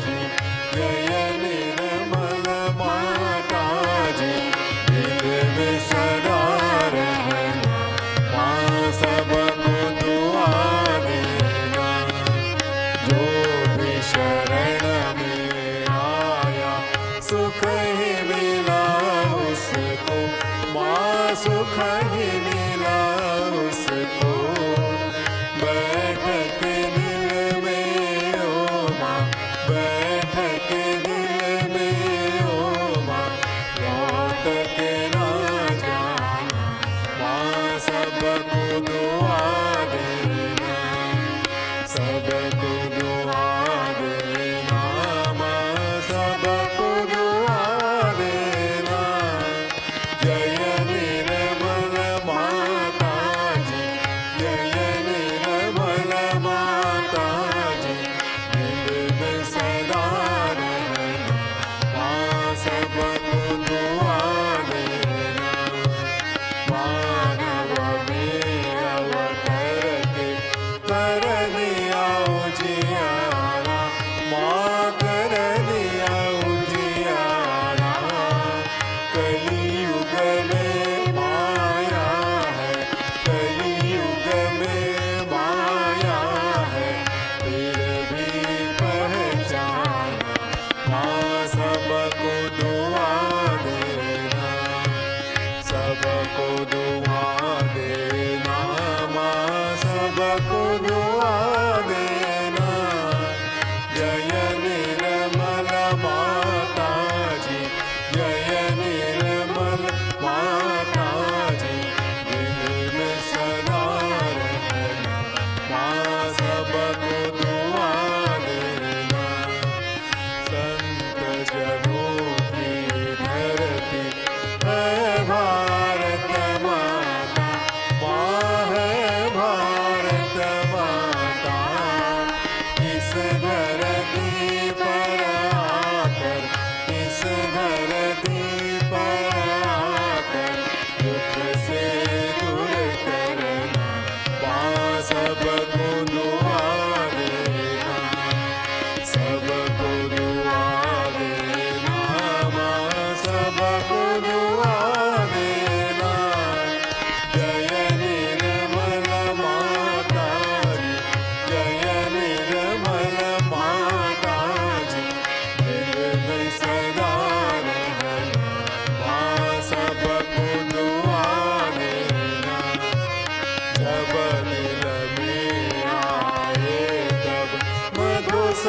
S4: जी, जय निर्मल माता जी। दिल में सदा रहना माँ, सबको दुआ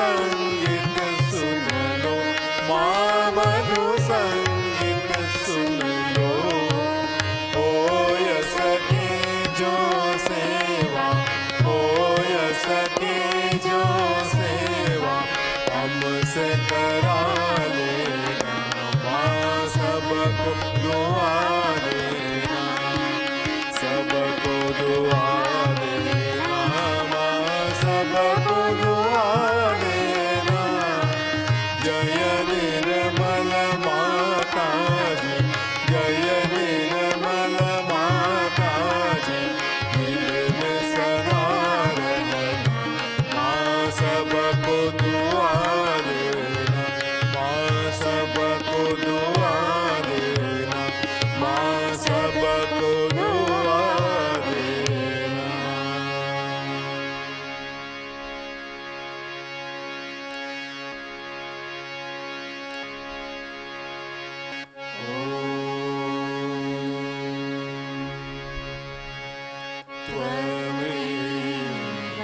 S4: संगीत सुन लो, माँ मधु संगीत सुन लो। होय सके जो सेवा, होय सके जो सेवा, हमसे करा लेना माँ, सबको दुआ देना, सबको दुआ देना माँ, सबको दुआ देना। जय निर्मल माता जी, जय निर्मल माता जी, दिल में सदा रहना माँ, सबको दुआ देना माँ, सबको दुआ देना माँ, सबको दुआ देना। त्वमेव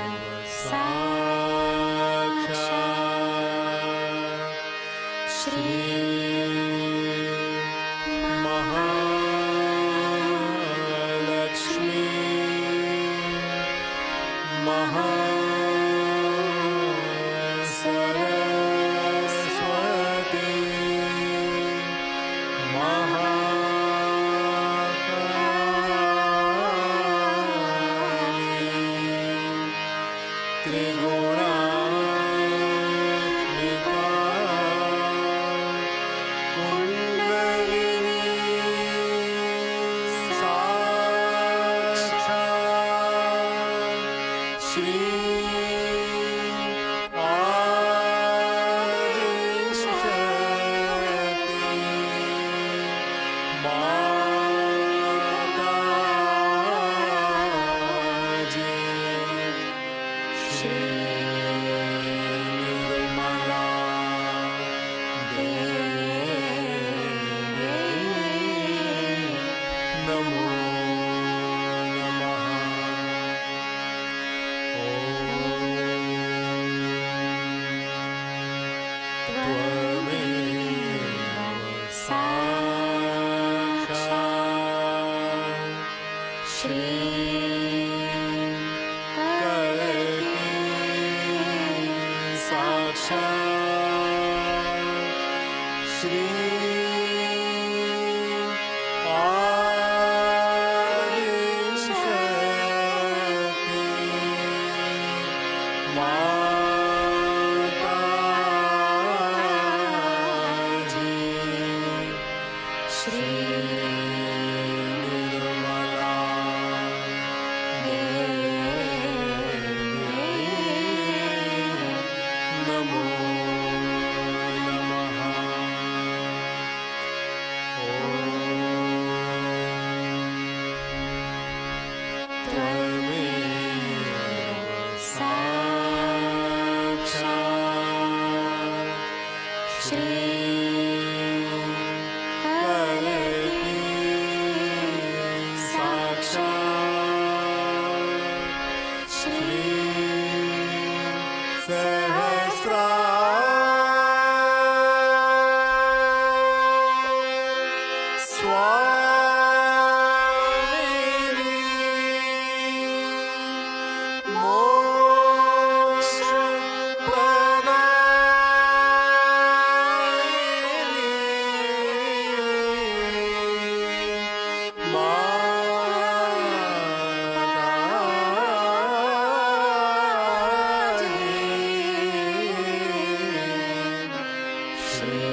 S4: साक्षात् श्री महालक्ष्मी महासरस्वती महाकाली त्रिगुणात्मिका कुंडलिनी साक्षात् श्री माताजी, श्री निर्मला देवी नमो नमः। त्वमेव साक्षात् श्री कल्की साक्षात् श्री आदिशक्ति माताजी, श्री निर्मला देवी नमो नमः। त्वमेव साक्षात् श्री कल्की साक्षात् श्री स्वामिनी मोक्ष प्रदायिनी माताजी, श्री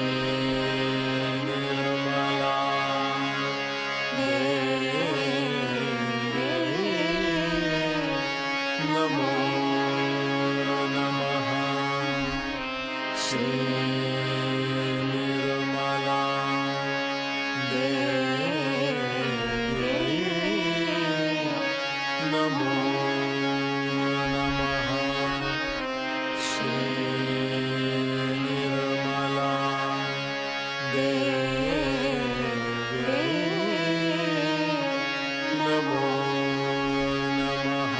S4: निर्मला देवी नमो नमः। श्री निर्मला देवी नमो नमः। श्री निर्मला देवी नमो नमः।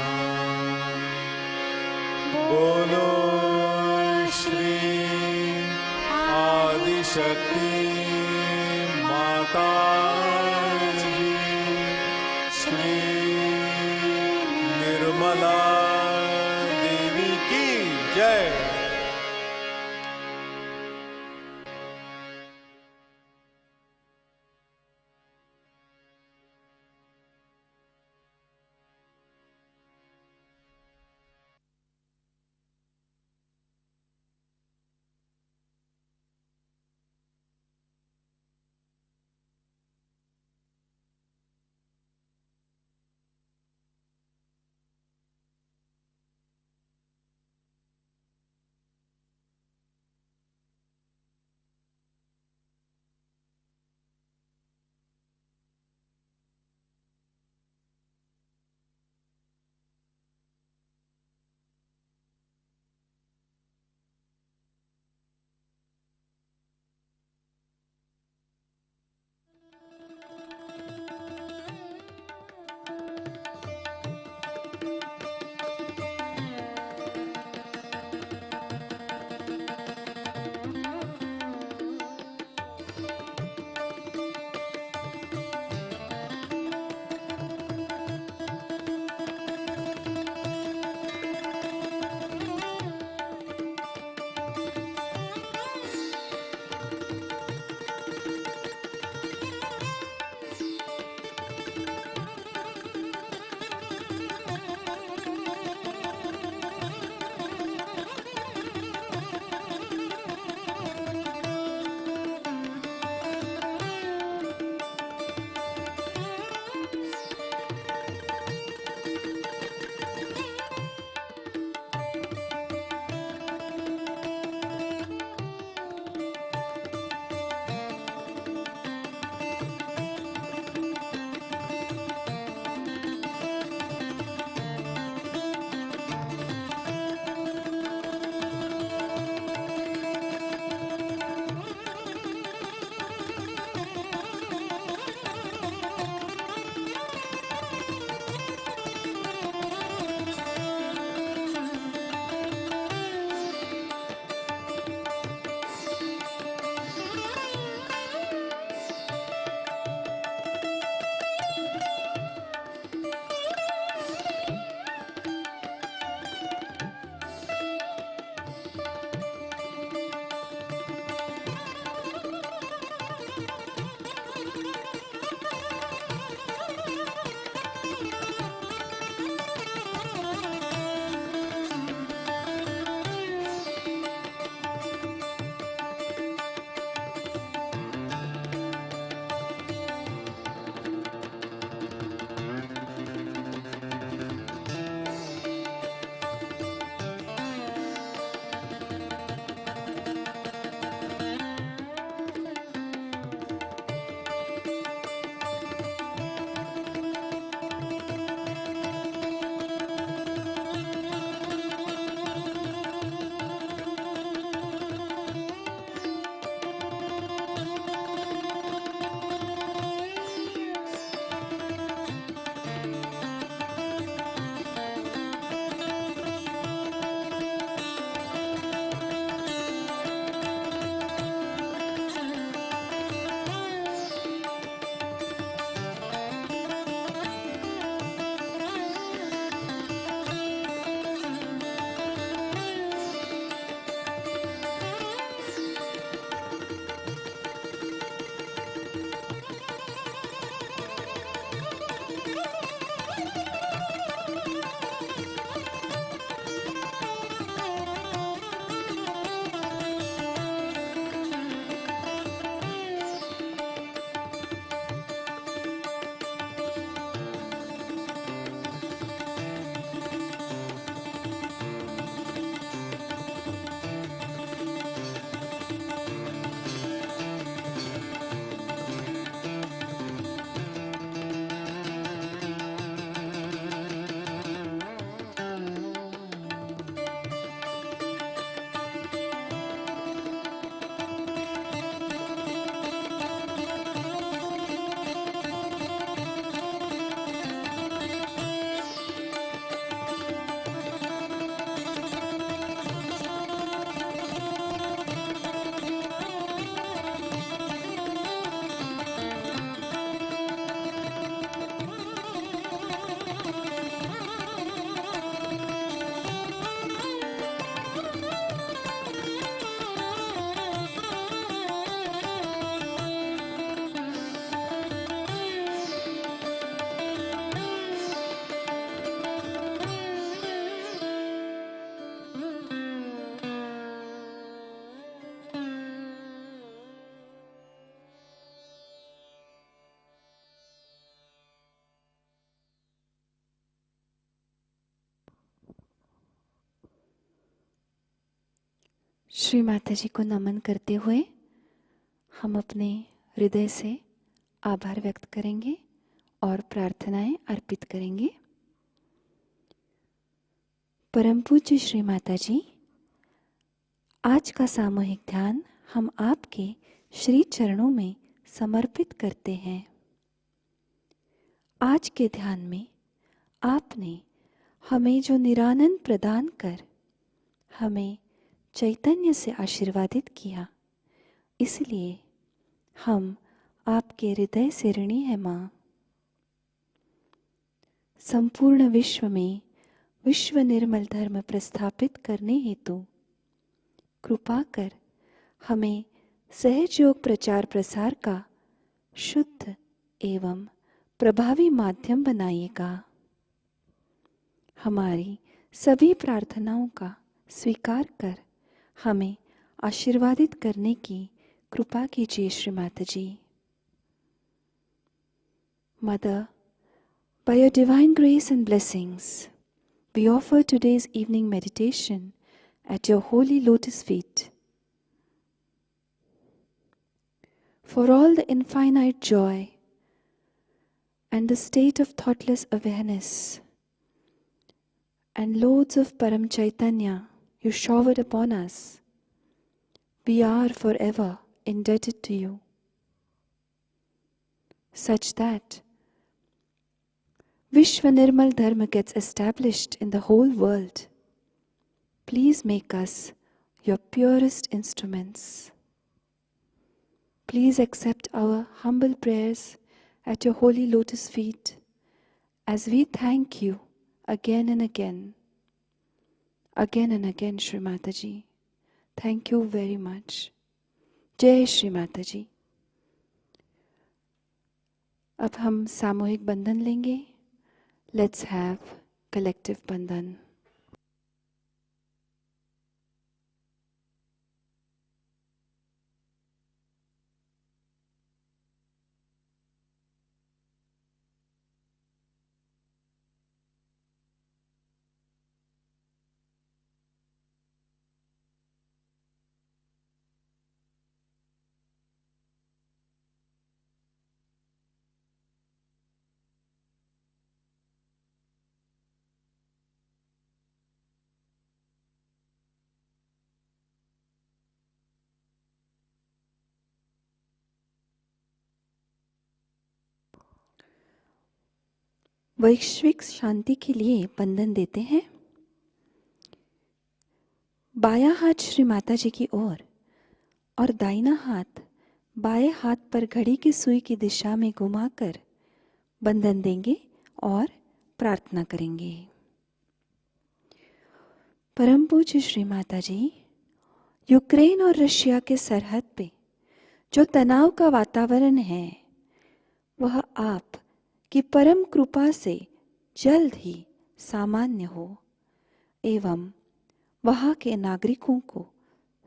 S4: बोलो शक्ति माता जी श्री निर्मला देवी की जय।
S1: श्री माताजी को नमन करते हुए हम अपने हृदय से आभार व्यक्त करेंगे और प्रार्थनाएं अर्पित करेंगे। परम पूज्य श्री माताजी, आज का सामूहिक ध्यान हम आपके श्री चरणों में समर्पित करते हैं। आज के ध्यान में आपने हमें जो निरानंद प्रदान कर हमें चैतन्य से आशीर्वादित किया, इसलिए हम आपके हृदय से ऋणी हैं माँ। संपूर्ण विश्व में विश्व निर्मल धर्म प्रस्थापित करने हेतु कृपा कर हमें सहज योग प्रचार प्रसार का शुद्ध एवं प्रभावी माध्यम बनाइएगा। हमारी सभी प्रार्थनाओं का स्वीकार कर हमें आशीर्वादित करने की कृपा कीजिए श्री माताजी। Mother, by your divine grace and blessings, we offer today's evening meditation at your holy lotus feet. For all the infinite joy and the state of thoughtless awareness and loads of Param Chaitanya you showered upon us, we are forever indebted to you, such that Vishwa Nirmal Dharma gets established in the whole world. Please make us your purest instruments. Please accept our humble prayers at your holy lotus feet as we thank you again and again. Again and again, Shri Mataji. Thank you very much. Jai Shri Mataji. अब हम सामूहिक बंधन लेंगे. Let's have collective bandhan. वैश्विक शांति के लिए बंधन देते हैं. बायां हाथ श्री माताजी की ओर और दाहिना हाथ बाएं हाथ पर घड़ी की सुई की दिशा में घुमाकर बंधन देंगे और प्रार्थना करेंगे. परम पूज्य श्री माताजी, यूक्रेन और रशिया के सरहद पे जो तनाव का वातावरण है, वह आप कि परम कृपा से जल्द ही सामान्य हो एवं वहाँ के नागरिकों को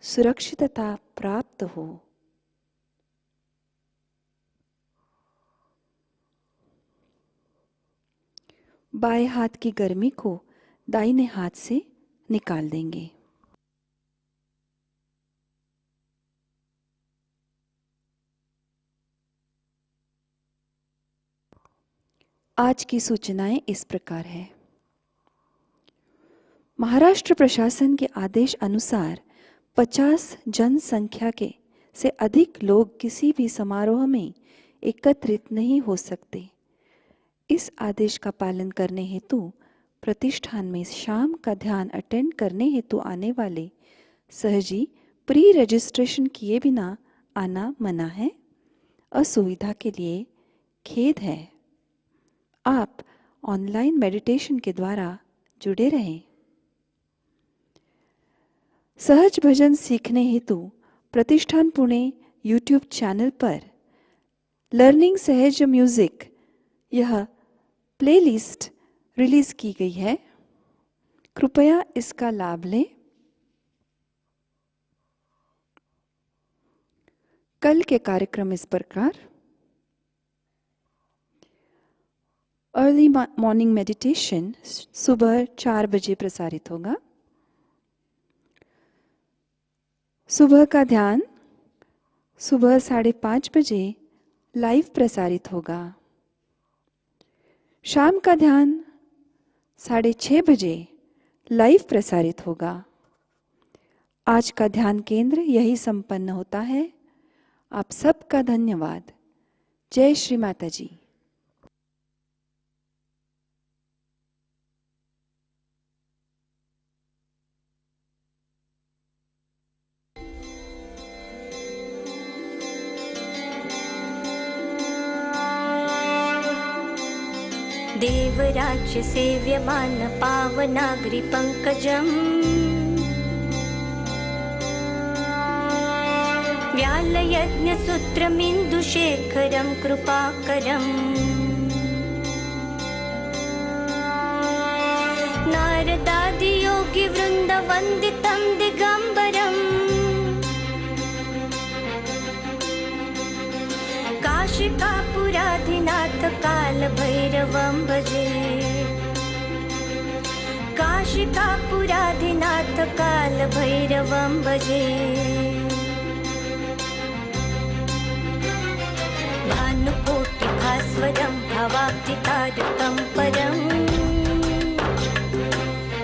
S1: सुरक्षितता प्राप्त हो. बाएं हाथ की गर्मी को दाहिने हाथ से निकाल देंगे. आज की सूचनाएं इस प्रकार है. महाराष्ट्र प्रशासन के आदेश अनुसार 50 जनसंख्या के से अधिक लोग किसी भी समारोह में एकत्रित नहीं हो सकते. इस आदेश का पालन करने हेतु प्रतिष्ठान में शाम का ध्यान अटेंड करने हेतु आने वाले सहजी प्री रजिस्ट्रेशन किए बिना आना मना है. असुविधा के लिए खेद है. आप ऑनलाइन मेडिटेशन के द्वारा जुड़े रहें. सहज भजन सीखने हेतु प्रतिष्ठान पुणे यूट्यूब चैनल पर लर्निंग सहज म्यूजिक यह प्लेलिस्ट रिलीज की गई है. कृपया इसका लाभ लें. कल के कार्यक्रम इस प्रकार: अर्ली मॉर्निंग मेडिटेशन सुबह 4 बजे प्रसारित होगा. सुबह का ध्यान सुबह 5:30 बजे लाइव प्रसारित होगा। शाम का ध्यान 6:30 बजे लाइव प्रसारित होगा। आज का ध्यान केंद्र यही संपन्न होता है। आप सबका धन्यवाद। जय श्री माताजी।
S5: देवराज्य सेव्यमान पावनाग्रि पंकजम् व्यालयज्ञ सूत्रमिन्दुशेखरं कृपाकरम् नारदादि योगी वृन्द वन्दितं दिगम्बरम् काशिकापुराधिनाथ कालभैरवं भजे। काशिकापुराधिनाथ कालभैरवं भजे। भानुकोटिभास्वरं भवाब्धितारकं परम्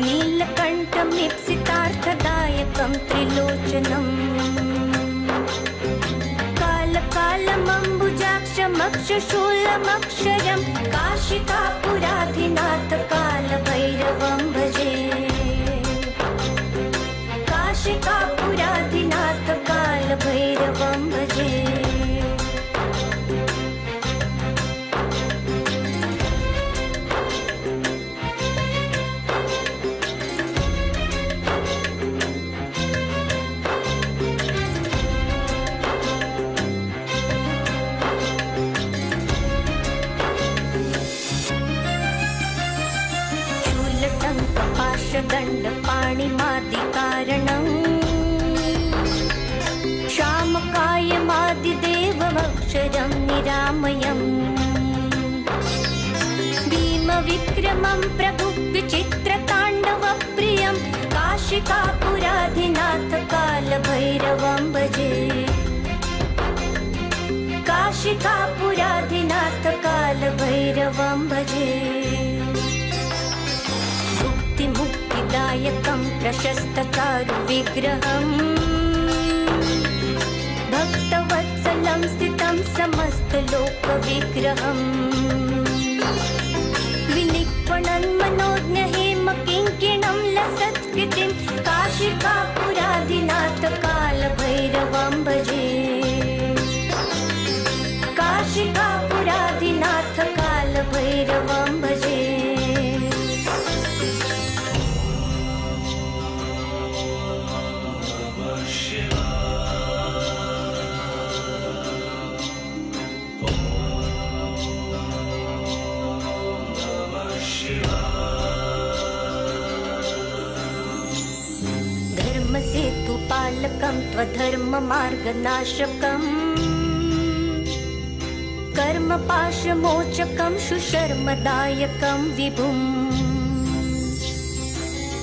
S5: नीलकण्ठमीप्सितार्थदायकं त्रिलोचनम् कालमम्बुजाक्षमक्षशूलमक्षरं काशिकापुराधिनाथ कालभैरवं भजे। काशिकापुराधिनाथ कालभैरवं भजे। दण्डपाणिमादिकारणम् श्यामकायमादिदेवमक्षरं निरामयम् भीमविक्रमं प्रभुविचित्रताण्डवप्रियं काशिकापुराधिनाथ कालभैरवं भजे। काशिकापुराधिनाथ कालभैरवं भजे। मुक्तिदायकं प्रशस्तचारुविग्रहम् भक्तवत्सलं स्थितं समस्तलोकविग्रहम् विनिक्वणन् मनोज्ञहेमकिङ्किणं लसत्कृतिं काशिकापुराधिनाथ कालभैरवं भजे। काशिकापुराधिनाथ कालभैरवं भजे। धर्मसेतुपालकं त्वधर्ममार्गनाशकम् कर्मपाशमोचकं सुशर्मदायकं विभुम्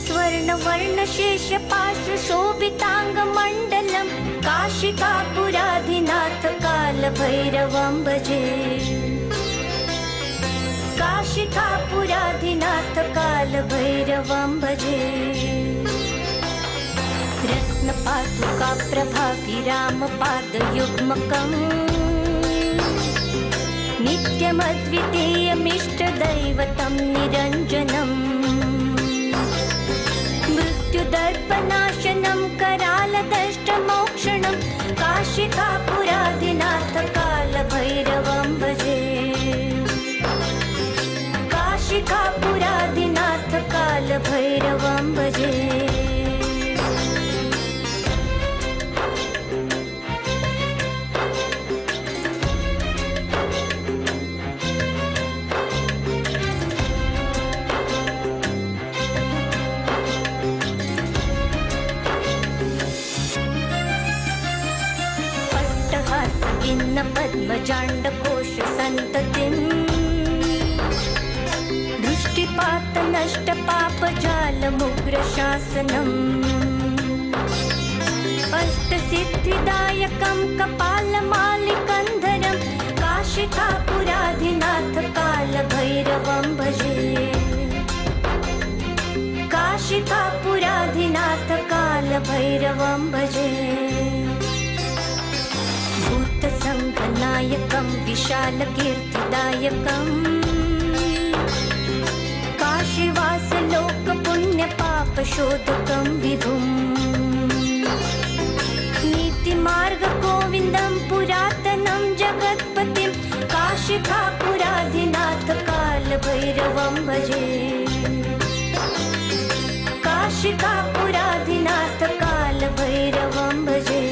S5: स्वर्णवर्णशेषपाशशोभिताङ्गमण्डलं काशिकापुराधिनाथ कालभैरवं भजे। काशिकापुराधिनाथ कालभैरवं भजे। रत्नपादुकाप्रभाभिरामपादयुग्मकम् नित्यमद्वितीयमिष्टदैवतं निरञ्जनम् मृत्युदर्पनाशनं करालदष्टमोक्षणं काशिकापुराधिनाथ कालभैरवं भजे। काशिकापुराधिनाथ कालभैरवं भजे। पद्मजाण्डकोशसन्ततिम् दृष्टिपातनष्टपापजालमुग्रशासनम् अष्टसिद्धिदायकं कपालमालिकन्धरं काशिकापुराधिनाथ कालभैरवं भजे। काशिकापुराधिनाथ कालभैरवं भजे। भूतसङ्घनायकं विशालकीर्तिदायकं काशीवासलोकपुण्यपापशोधकं विभुम्। नीतिमार्गगोविन्दं पुरातनं जगत्पतिं काशिकापुराधिनाथ कालभैरवं भजे। काशिकापुराधिनाथ कालभैरवं भजे।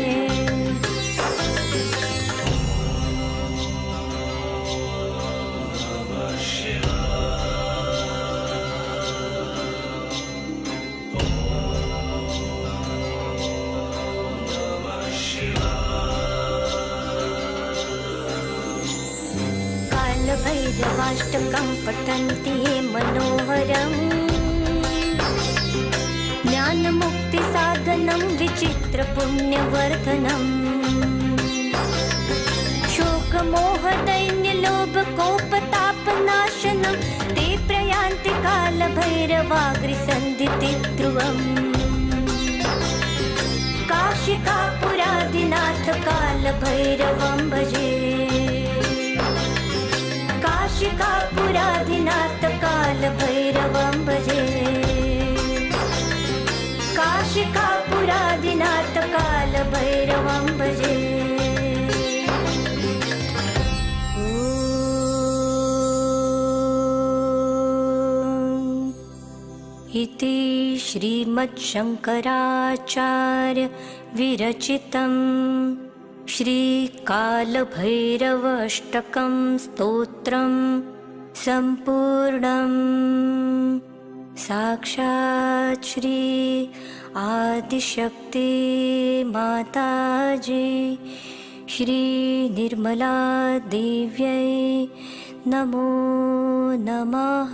S5: कालभैरवाष्टकं पठन्ति ये मनोहरम् ज्ञानमुक्तिसाधनं विचित्रपुण्यवर्धनम्। शोकमोहदैन्यलोभकोपतापनाशनं ते प्रयान्ति कालभैरवाग्रिसन्धिति ध्रुवम्। काशिकापुराधिनाथ कालभैरवं भजे। काशिकापुराधिनाथ कालभैरवं भजे। काशिकापुराधिनाथ कालभैरवं भजे। इति श्रीमच्छङ्कराचार्य विरचितं श्रीकालभैरवाष्टकं स्तोत्रं सम्पूर्णम्। साक्षात् श्री आदिशक्ति माताजी श्री निर्मला देव्यै नमो नमः।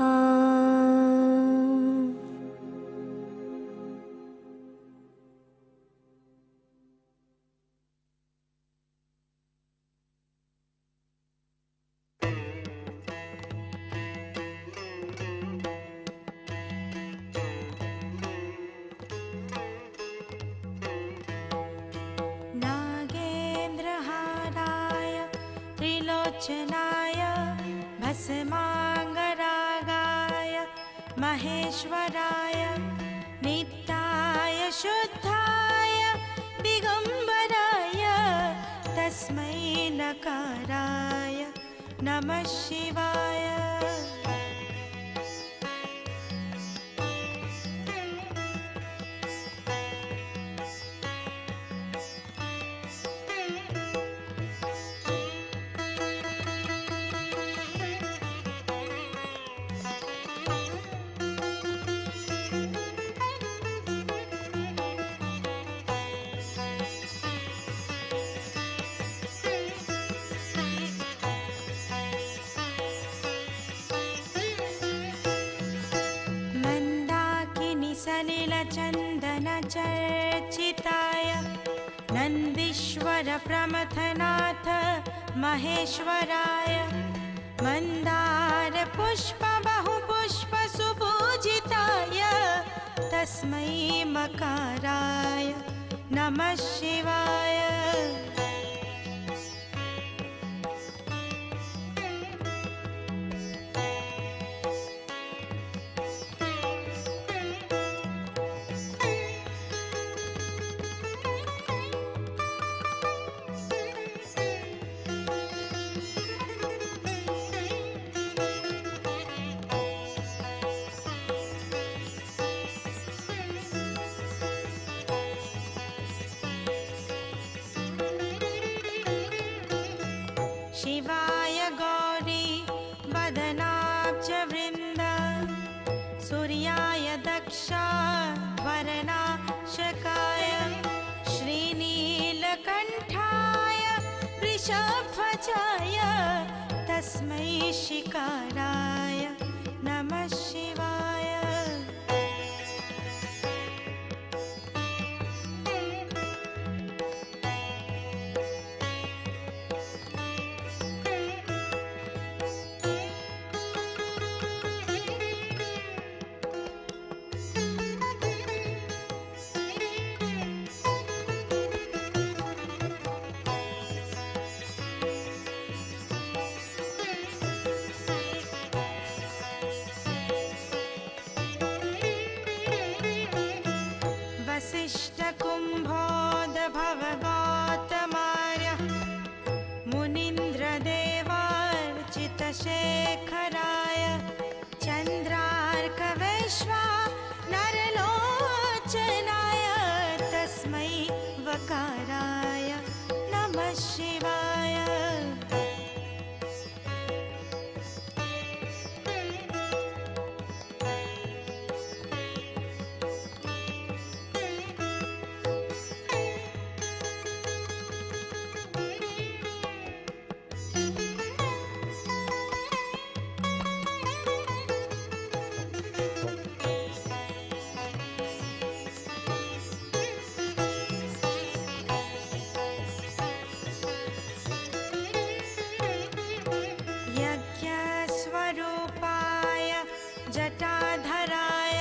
S6: त्रिलोचनाय भस्माङ्गरागाय महेश्वराय नित्याय शुद्धाय दिगम्बराय तस्मै नकाराय नमः शिवाय। सलिलचन्दनचर्चिताय नन्दीश्वर प्रमथनाथ महेश्वराय मन्दार पुष्प बहुपुष्प सुपूजिताय तस्मै मकाराय नमः शिवाय। शिवाय गौरी वदनाब्ज वृन्द सूर्याय दक्षा वरनाशकाय श्रीनीलकण्ठाय वृषध्वजाय तस्मै शिकाराय नमः शिवाय। वसिष्ठकुम्भोद्भवगौतमार्य मुनीन्द्रदेवार्चितशेखराय चन्द्रार्कवैश्वा नरलोचनाय तस्मै वकाराय नमः शिवाय। यज्ञस्वरूपाय जटाधराय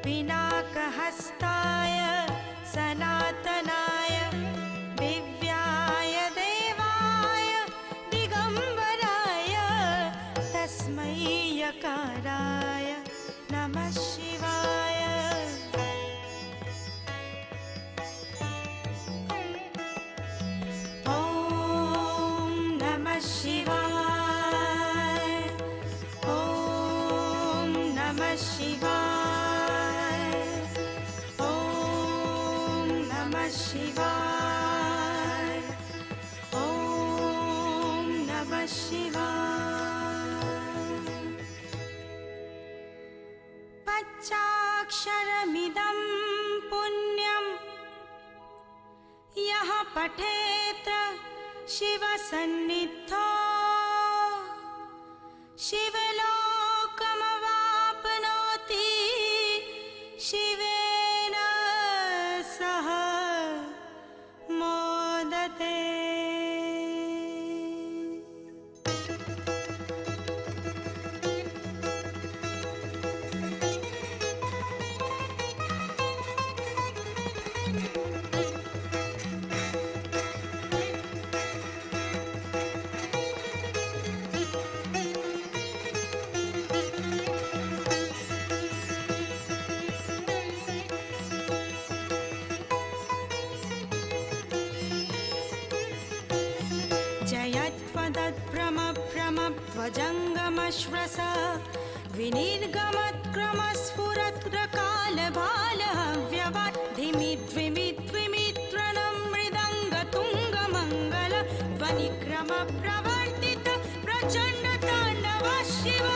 S6: पिनाकहस्ताय सनातनाय दिव्याय देवाय दिगम्बराय तस्मै यकाराय नमः शिवाय। ॐ नमः शिवाय। ॐ नमः शिवाय। ॐ नमः शिवाय। ॐ नमः शिवाय। पञ्चाक्षरमिदं पुण्यं यः पठेत शिवसन्निधौ शिवलोकमवाप्नोति शिवेन सह मोदते। जयत्वदभ्रमभ्रमध्वजङ्गमश्वस विनिर्गमत्क्रमस्फुरत्रकालबालहव्यवत् धिमिद्विमिद्विमित्रणं मृदङ्गतुङ्गमङ्गल ध्वनिक्रमप्रवर्तित प्रचण्डताण्डव शिव।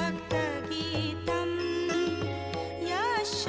S6: दशभक्तगीतं यश